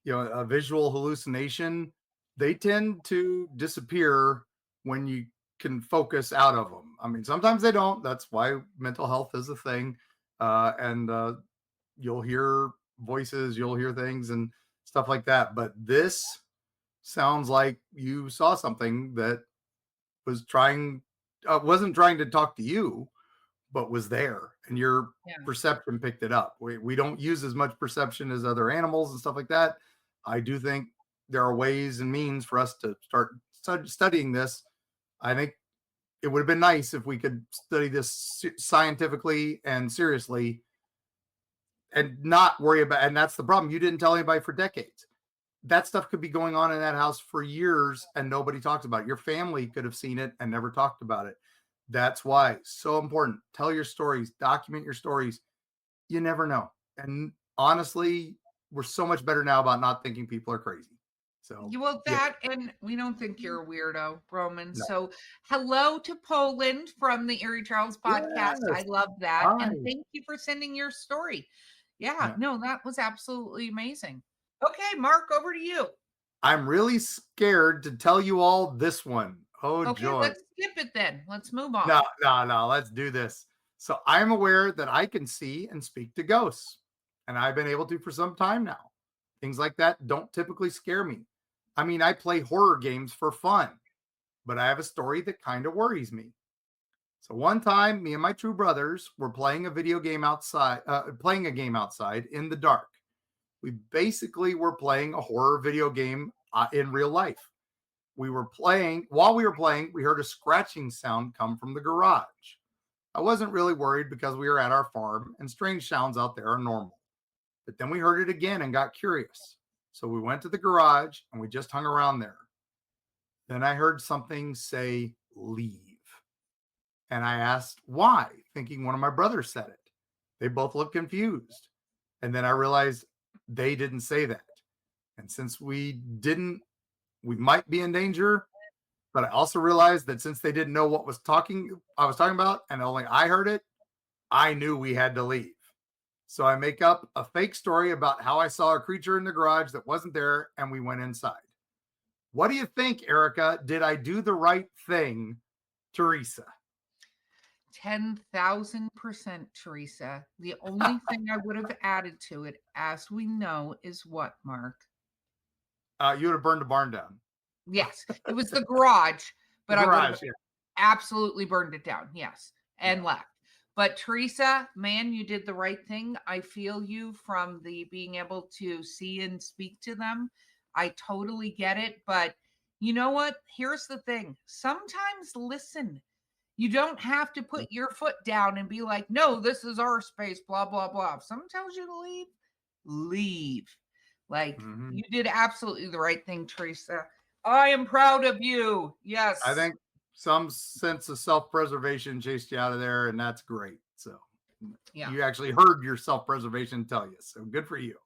a visual hallucination, they tend to disappear when you can focus out of them. I mean, sometimes they don't. That's why mental health is a thing. And you'll hear voices, you'll hear things and stuff like that. But this sounds like you saw something that wasn't trying to talk to you, but was there, and your perception picked it up. We don't use as much perception as other animals and stuff like that. I do think there are ways and means for us to start studying this. I think it would have been nice if we could study this scientifically and seriously and not worry about, and that's the problem. You didn't tell anybody for decades. That stuff could be going on in that house for years and nobody talks about it. Your family could have seen it and never talked about it. That's why it's so important. Tell your stories, document your stories. You never know. And honestly, we're so much better now about not thinking people are crazy. So and we don't think you're a weirdo, Roman. No. So hello to Poland from the Eerie Charles podcast. Yes. I love that. Hi. And thank you for sending your story. Yeah, no, that was absolutely amazing. Okay, Mark, over to you. I'm really scared to tell you all this one. Oh, okay, joy. Let's skip it then. Let's move on. No. Let's do this. So I'm aware that I can see and speak to ghosts, and I've been able to for some time now. Things like that don't typically scare me. I mean, I play horror games for fun, but I have a story that kind of worries me. So one time, me and my two brothers were playing a game outside in the dark. We basically were playing a horror video game in real life. While we were playing, we heard a scratching sound come from the garage. I wasn't really worried because we were at our farm and strange sounds out there are normal. But then we heard it again and got curious. So we went to the garage and we just hung around there. Then I heard something say, leave. And I asked why, thinking one of my brothers said it. They both looked confused. And then I realized they didn't say that. And since we might be in danger. But I also realized that since they didn't know what I was talking about, and only I heard it, I knew we had to leave. So I make up a fake story about how I saw a creature in the garage that wasn't there, and we went inside. What do you think, Erica? Did I do the right thing, Teresa? 10,000%, Teresa. The only thing I would have added to it, as we know, is what, Mark? You would have burned the barn down. Yes, it was the garage, but I would have Yeah. absolutely burned it down. Yes, and left. But Teresa, man, you did the right thing. I feel you from the being able to see and speak to them. I totally get it. But you know what? Here's the thing. Sometimes listen. You don't have to put your foot down and be like, no, this is our space, blah, blah, blah. If someone tells you to leave, leave. Like, you did absolutely the right thing, Teresa. I am proud of you. Yes. I think some sense of self-preservation chased you out of there, and that's great. So you actually heard your self-preservation tell you. So good for you.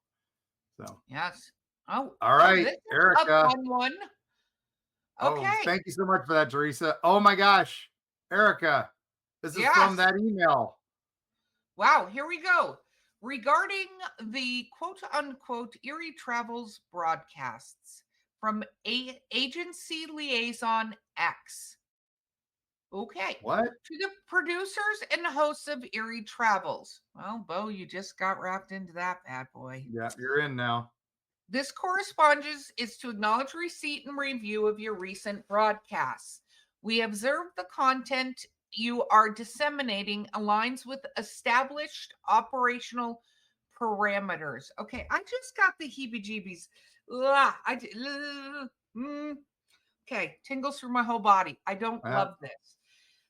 So yes. Oh, all right, this is Erica. a fun one. Okay. Oh, thank you so much for that, Teresa. Oh my gosh, Erica, this is from that email. Wow, here we go. Regarding the quote-unquote Eerie Travels broadcasts from Agency Liaison X. Okay. What? To the producers and hosts of Eerie Travels. Well, Bo, you just got wrapped into that bad boy. Yeah, you're in now. This correspondence is to acknowledge receipt and review of your recent broadcasts. We observe the content you are disseminating aligns with established operational parameters. Okay, I just got the heebie-jeebies. Okay, tingles through my whole body. I don't love this.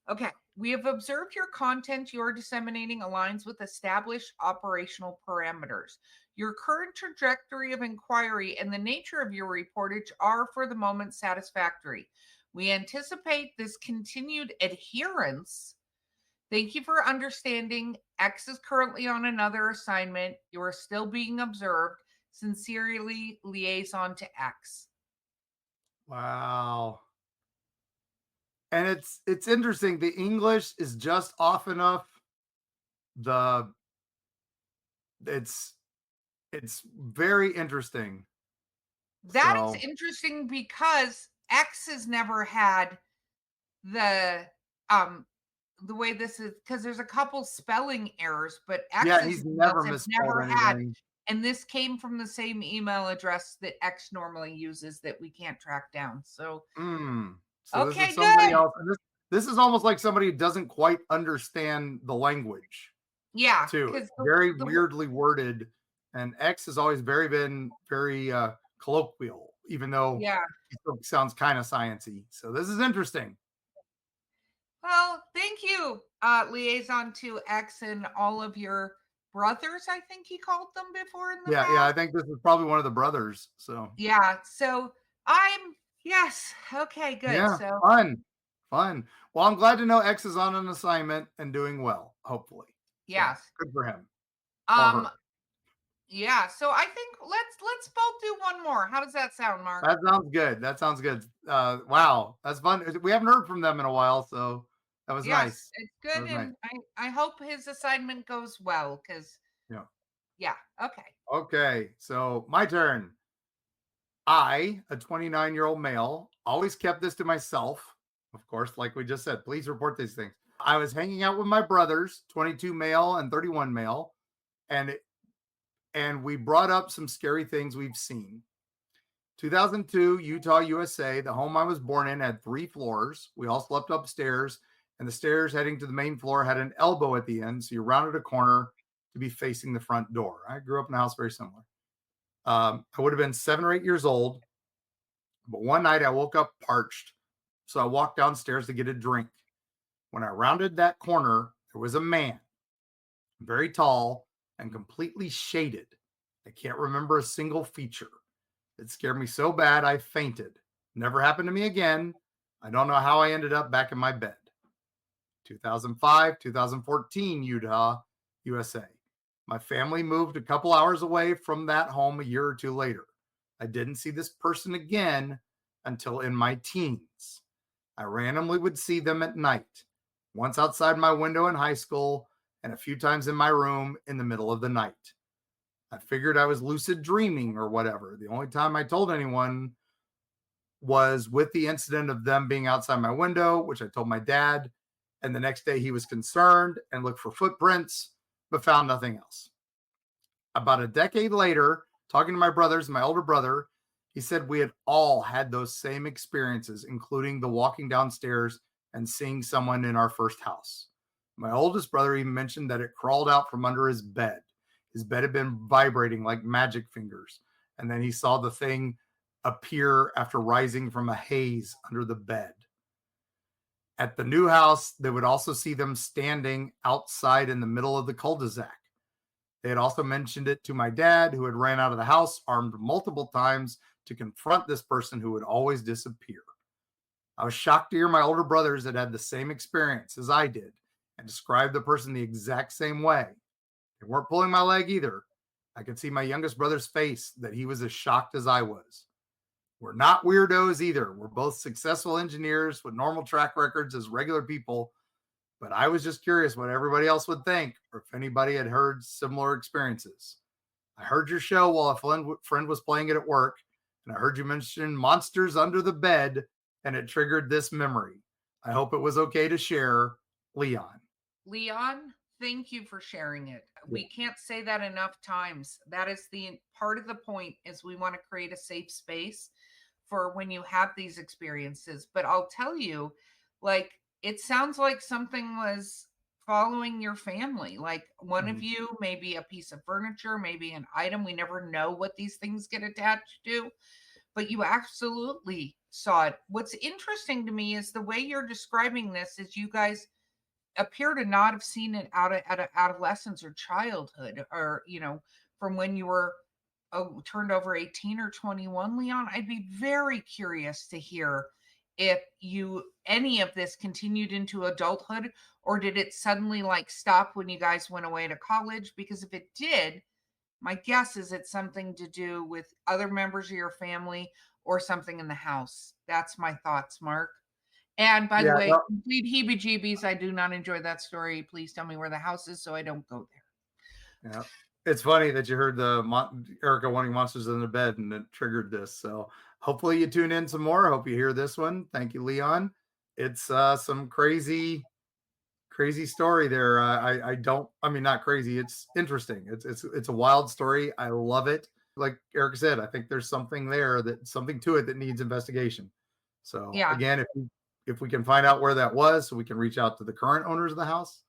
Okay, we have observed your content you are disseminating aligns with established operational parameters. Your current trajectory of inquiry and the nature of your reportage are, for the moment, satisfactory. We anticipate this continued adherence. Thank you for understanding. X is currently on another assignment. You are still being observed. Sincerely, Liaison to X. Wow. And it's interesting. The English is just off enough. It's very interesting. That is interesting because X has never had the way this is, because there's a couple spelling errors, but X he's never had, and this came from the same email address that X normally uses that we can't track down. So, so okay, this is somebody else. This is almost like somebody who doesn't quite understand the language. Yeah, too. It's very weirdly worded, and X has always been very colloquial, even though he still sounds kind of sciencey. So this is interesting. Well, thank you, Liaison to X and all of your brothers. I think he called them before in the past. I think this is probably one of the brothers. So so okay, good. Yeah, so fun. Well, I'm glad to know X is on an assignment and doing well. Hopefully. Yes. So, good for him. Yeah. So I think let's both do one more. How does that sound, Mark? That sounds good. Wow, that's fun. We haven't heard from them in a while, so that was nice. It's good, and nice. I hope his assignment goes well because Okay, so my turn. I, a 29-year-old male, always kept this to myself. Of course, like we just said, please report these things. I was hanging out with my brothers, 22 male and 31 male, and we brought up some scary things we've seen. 2002, Utah, USA, the home I was born in had 3 floors. We all slept upstairs, and the stairs heading to the main floor had an elbow at the end, so you rounded a corner to be facing the front door. I grew up in a house very similar. I would have been 7 or 8 years old, but one night I woke up parched, so I walked downstairs to get a drink. When I rounded that corner, there was a man, very tall and completely shaded. I can't remember a single feature. It scared me so bad I fainted. Never happened to me again. I don't know how I ended up back in my bed. 2005, 2014, Utah, USA. My family moved a couple hours away from that home a year or two later. I didn't see this person again until in my teens. I randomly would see them at night, once outside my window in high school and a few times in my room in the middle of the night. I figured I was lucid dreaming or whatever. The only time I told anyone was with the incident of them being outside my window, which I told my dad, And the next day he was concerned and looked for footprints, but found nothing else. About a decade later, talking to my brothers, my older brother, he said we had all had those same experiences, including the walking downstairs and seeing someone in our first house. My oldest brother even mentioned that it crawled out from under his bed. His bed had been vibrating like magic fingers. And then he saw the thing appear after rising from a haze under the bed. At the new house, they would also see them standing outside in the middle of the cul-de-sac. They had also mentioned it to my dad, who had ran out of the house armed multiple times to confront this person who would always disappear. I was shocked to hear my older brothers had had the same experience as I did and described the person the exact same way. They weren't pulling my leg either. I could see my youngest brother's face that he was as shocked as I was. We're not weirdos either. We're both successful engineers with normal track records as regular people, but I was just curious what everybody else would think or if anybody had heard similar experiences. I heard your show while a friend was playing it at work, and I heard you mention monsters under the bed, and it triggered this memory. I hope it was okay to share. Leon. Leon, thank you for sharing it. We can't say that enough times. That is the part of the point, is we want to create a safe space for when you have these experiences. But I'll tell you, like, it sounds like something was following your family, like one of you, maybe a piece of furniture, maybe an item. We never know what these things get attached to, but you absolutely saw it. What's interesting to me is the way you're describing this is you guys appear to not have seen it out of adolescence or childhood, or from when you were turned over 18 or 21. Leon, I'd be very curious to hear if any of this continued into adulthood, or did it suddenly stop when you guys went away to college? Because if it did, my guess is it's something to do with other members of your family or something in the house. That's my thoughts, Mark. And by the way, complete heebie-jeebies. I do not enjoy that story. Please tell me where the house is so I don't go there. Yeah. It's funny that you heard Erica wanting monsters in the bed and it triggered this. So hopefully you tune in some more. I hope you hear this one. Thank you, Leon. It's some crazy story there. Not crazy. It's interesting. It's a wild story. I love it. Like Erica said, I think there's something to it that needs investigation. So again, if we can find out where that was, so we can reach out to the current owners of the house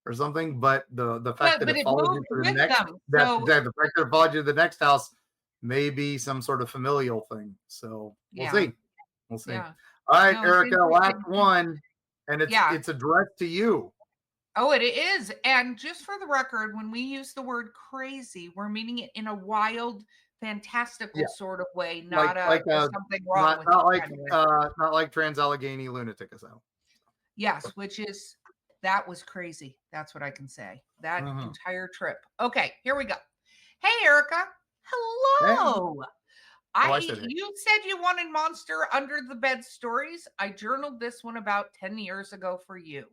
or something. But the fact that it followed you to the next, the fact that it followed you to the next house may be some sort of familial thing. So we'll see. Yeah. All right, Erica, last one, and it's addressed to you. Oh, it is. And just for the record, when we use the word crazy, we're meaning it in a wild, fantastical sort of way, not something wrong with it. Not like Trans-Allegheny Lunatic Asylum. Yes, that was crazy. That's what I can say. That entire trip. Okay, here we go. Hey, Erica. Hello. Hey. You said you wanted monster under the bed stories. I journaled this one about 10 years ago for you.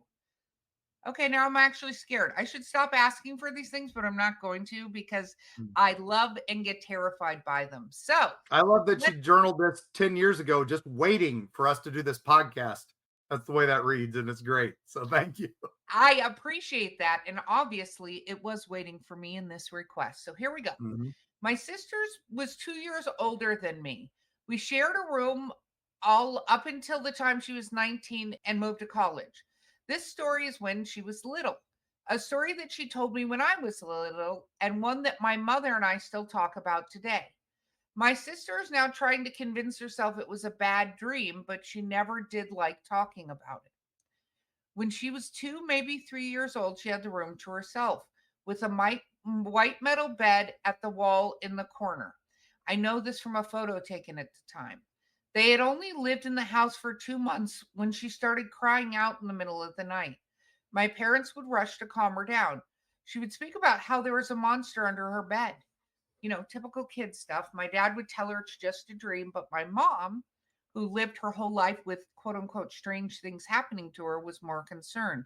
Okay, now I'm actually scared. I should stop asking for these things, but I'm not going to, because I love and get terrified by them. So I love that you journaled this 10 years ago, just waiting for us to do this podcast. That's the way that reads, and it's great. So thank you. I appreciate that. And obviously it was waiting for me in this request. So here we go. My sister was 2 years older than me. We shared a room all up until the time she was 19 and moved to college. This story is when she was little, a story that she told me when I was little, and one that my mother and I still talk about today. My sister is now trying to convince herself it was a bad dream, but she never did like talking about it. When she was 2, maybe 3 years old, she had the room to herself with a white metal bed at the wall in the corner. I know this from a photo taken at the time. They had only lived in the house for 2 months when she started crying out in the middle of the night. My parents would rush to calm her down. She would speak about how there was a monster under her bed. Typical kid stuff. My dad would tell her it's just a dream, but my mom, who lived her whole life with quote unquote strange things happening to her, was more concerned.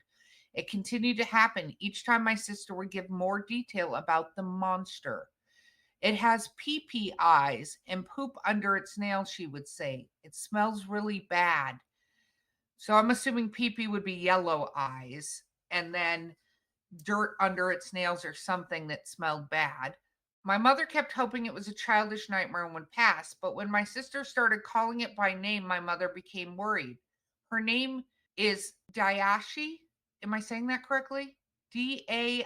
It continued to happen each time my sister would give more detail about the monster. It has pee-pee eyes and poop under its nails, she would say. It smells really bad. So I'm assuming Pee-Pee would be yellow eyes, and then dirt under its nails or something that smelled bad. My mother kept hoping it was a childish nightmare and would pass, but when my sister started calling it by name, my mother became worried. Her name is Dayashi. Am I saying that correctly? Daishi.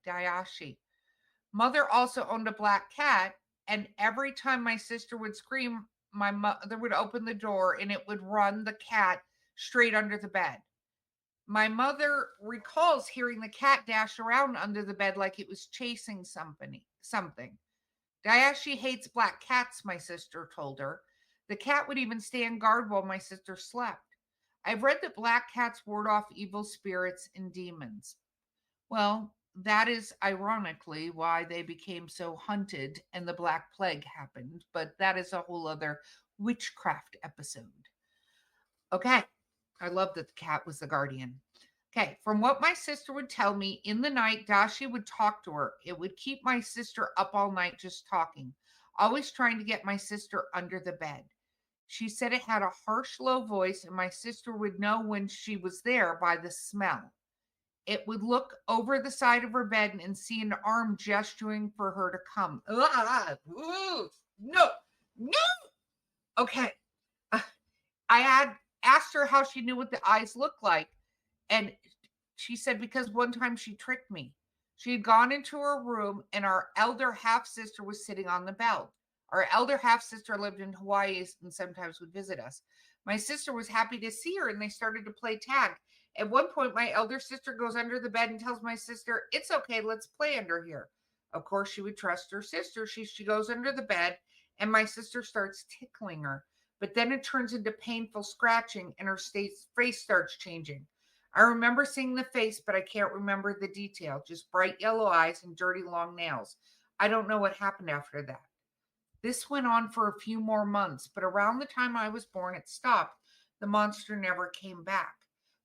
Dayashi. Mother also owned a black cat, and every time my sister would scream, my mother would open the door and it would run the cat straight under the bed. My mother recalls hearing the cat dash around under the bed like it was chasing something. Dayashi hates black cats, my sister told her. The cat would even stand guard while my sister slept. I've read that black cats ward off evil spirits and demons. Well, that is ironically why they became so hunted and the Black Plague happened, but that is a whole other witchcraft episode. Okay, I love that the cat was the guardian. Okay, from what my sister would tell me, in the night, Dashi would talk to her. It would keep my sister up all night just talking, always trying to get my sister under the bed. She said it had a harsh, low voice, and my sister would know when she was there by the smell. It would look over the side of her bed and see an arm gesturing for her to come. No. Okay. I had asked her how she knew what the eyes looked like. And she said, because one time she tricked me. She had gone into her room and our elder half-sister was sitting on the bed. Our elder half-sister lived in Hawaii and sometimes would visit us. My sister was happy to see her and they started to play tag. At one point, my elder sister goes under the bed and tells my sister, it's okay, let's play under here. Of course, she would trust her sister. She goes under the bed and my sister starts tickling her. But then it turns into painful scratching and her face starts changing. I remember seeing the face, but I can't remember the detail. Just bright yellow eyes and dirty long nails. I don't know what happened after that. This went on for a few more months, but around the time I was born, it stopped. The monster never came back.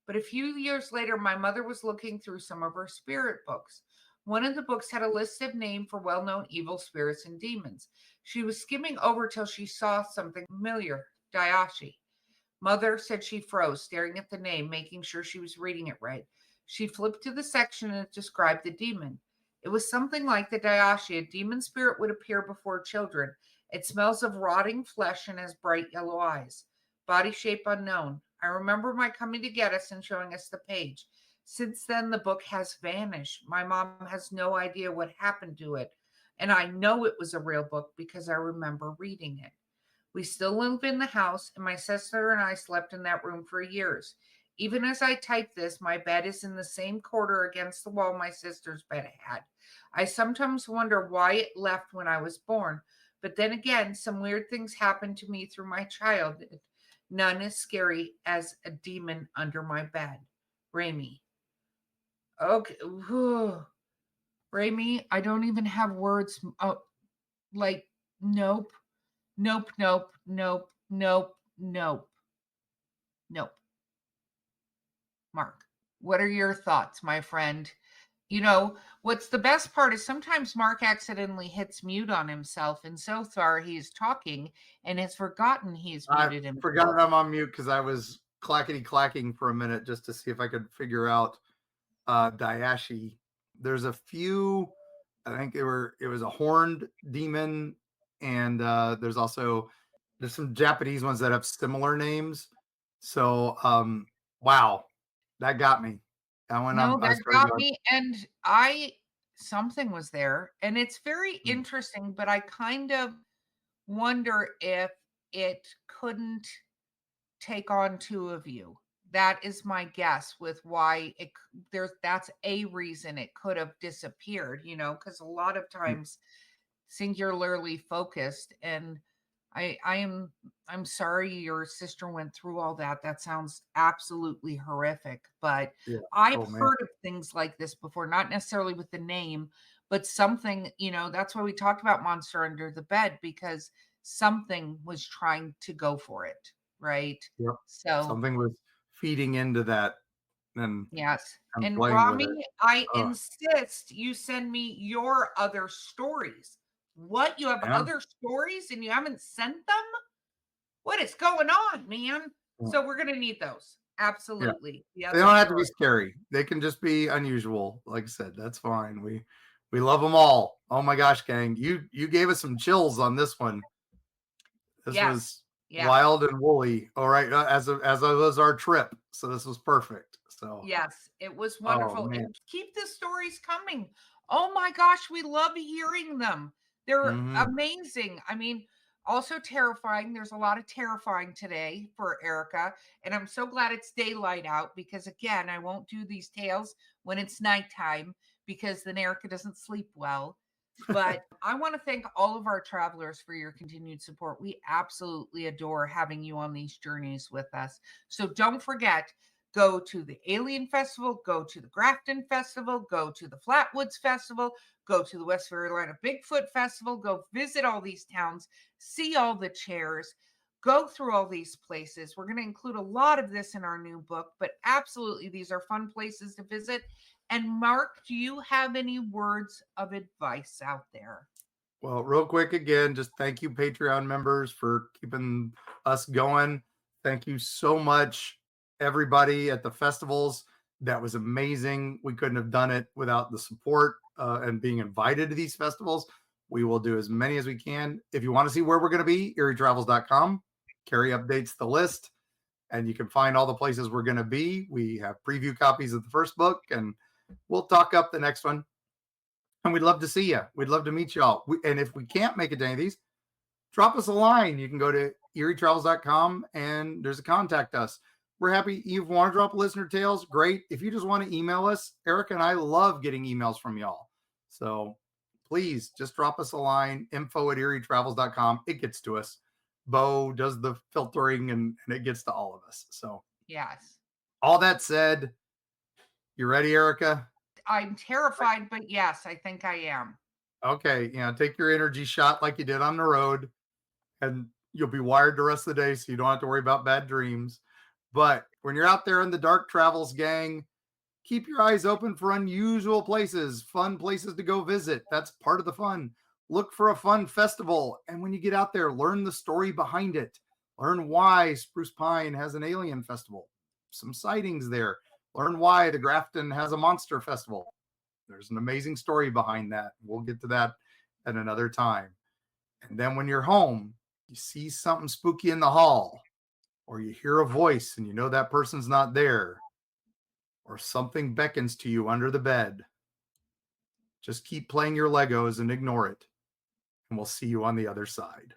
But a few years later, my mother was looking through some of her spirit books. One of the books had a list of names for well-known evil spirits and demons. She was skimming over till she saw something familiar, Dayashi. Mother said she froze, staring at the name, making sure she was reading it right. She flipped to the section and it described the demon. It was something like the Dayashi. A demon spirit would appear before children. It smells of rotting flesh and has bright yellow eyes. Body shape unknown. I remember my coming to get us and showing us the page. Since then, the book has vanished. My mom has no idea what happened to it. And I know it was a real book because I remember reading it. We still live in the house, and my sister and I slept in that room for years. Even as I type this, my bed is in the same corner against the wall my sister's bed had. I sometimes wonder why it left when I was born. But then again, some weird things happened to me through my childhood. None as scary as a demon under my bed. Raimi. Okay. Raimi, I don't even have words. Oh, like, nope. Nope. Mark, what are your thoughts, my friend? You know, what's the best part is sometimes Mark accidentally hits mute on himself, and so far he's talking and has forgotten he's muted himself. I forgot I'm on mute because I was clacking for a minute just to see if I could figure out Dayashi. There's a few, I think it was a horned demon, and there's some Japanese ones that have similar names. So wow, that got me. That got me, and something was there, and it's very interesting, but I kind of wonder if it couldn't take on two of you. That is my guess with why that's a reason it could have disappeared, because a lot of times singularly focused, and I'm sorry your sister went through all that. That sounds absolutely horrific, but yeah. I've heard of things like this before, not necessarily with the name, but something, that's why we talked about Monster Under the Bed, because something was trying to go for it, right? Yep. So something was feeding into that. And yes. And Rami, I insist you send me your other stories. What? You have other stories and you haven't sent them? What is going on, man? So we're gonna need those. Absolutely. Yeah. They don't have to be scary. They can just be unusual. Like I said, that's fine. We love them all. Oh my gosh, gang. You gave us some chills on this one. This was wild and woolly. All right. As it was our trip. So this was perfect. So yes, it was wonderful. And keep the stories coming. Oh my gosh, we love hearing them. They're amazing. I mean, also terrifying. There's a lot of terrifying today for Erica. And I'm so glad it's daylight out because, again, I won't do these tales when it's nighttime because then Erica doesn't sleep well. But I want to thank all of our travelers for your continued support. We absolutely adore having you on these journeys with us. So don't forget, go to the Alien Festival, go to the Grafton Festival, go to the Flatwoods Festival, go to the West Carolina Bigfoot Festival, go visit all these towns, see all the chairs, go through all these places. We're going to include a lot of this in our new book, but absolutely, these are fun places to visit. And Mark, do you have any words of advice out there? Well, real quick again, just thank you, Patreon members, for keeping us going. Thank you so much, everybody at the festivals. That was amazing. We couldn't have done it without the support and being invited to these festivals. We will do as many as we can. If you want to see where we're going to be, eerietravels.com. Carrie updates the list, and you can find all the places we're going to be. We have preview copies of the first book, and we'll talk up the next one. And we'd love to see you. We'd love to meet y'all. And if we can't make it to any of these, drop us a line. You can go to eerietravels.com and there's a contact us. We're happy. You want to drop listener tales? Great. If you just want to email us, Erica and I love getting emails from y'all. So please just drop us a line, info@eerietravels.com. It gets to us. Bo does the filtering and it gets to all of us. So yes. All that said, you ready, Erica? I'm terrified, but yes, I think I am. Okay, take your energy shot like you did on the road, and you'll be wired the rest of the day, so you don't have to worry about bad dreams. But when you're out there in the dark travels, gang, keep your eyes open for unusual places, fun places to go visit. That's part of the fun. Look for a fun festival, and when you get out there, learn the story behind it. Learn why Spruce Pine has an alien festival. Some sightings there. Learn why the Grafton has a monster festival. There's an amazing story behind that. We'll get to that at another time. And then when you're home, you see something spooky in the hall, or you hear a voice and you know that person's not there, or something beckons to you under the bed. Just keep playing your Legos and ignore it. And we'll see you on the other side.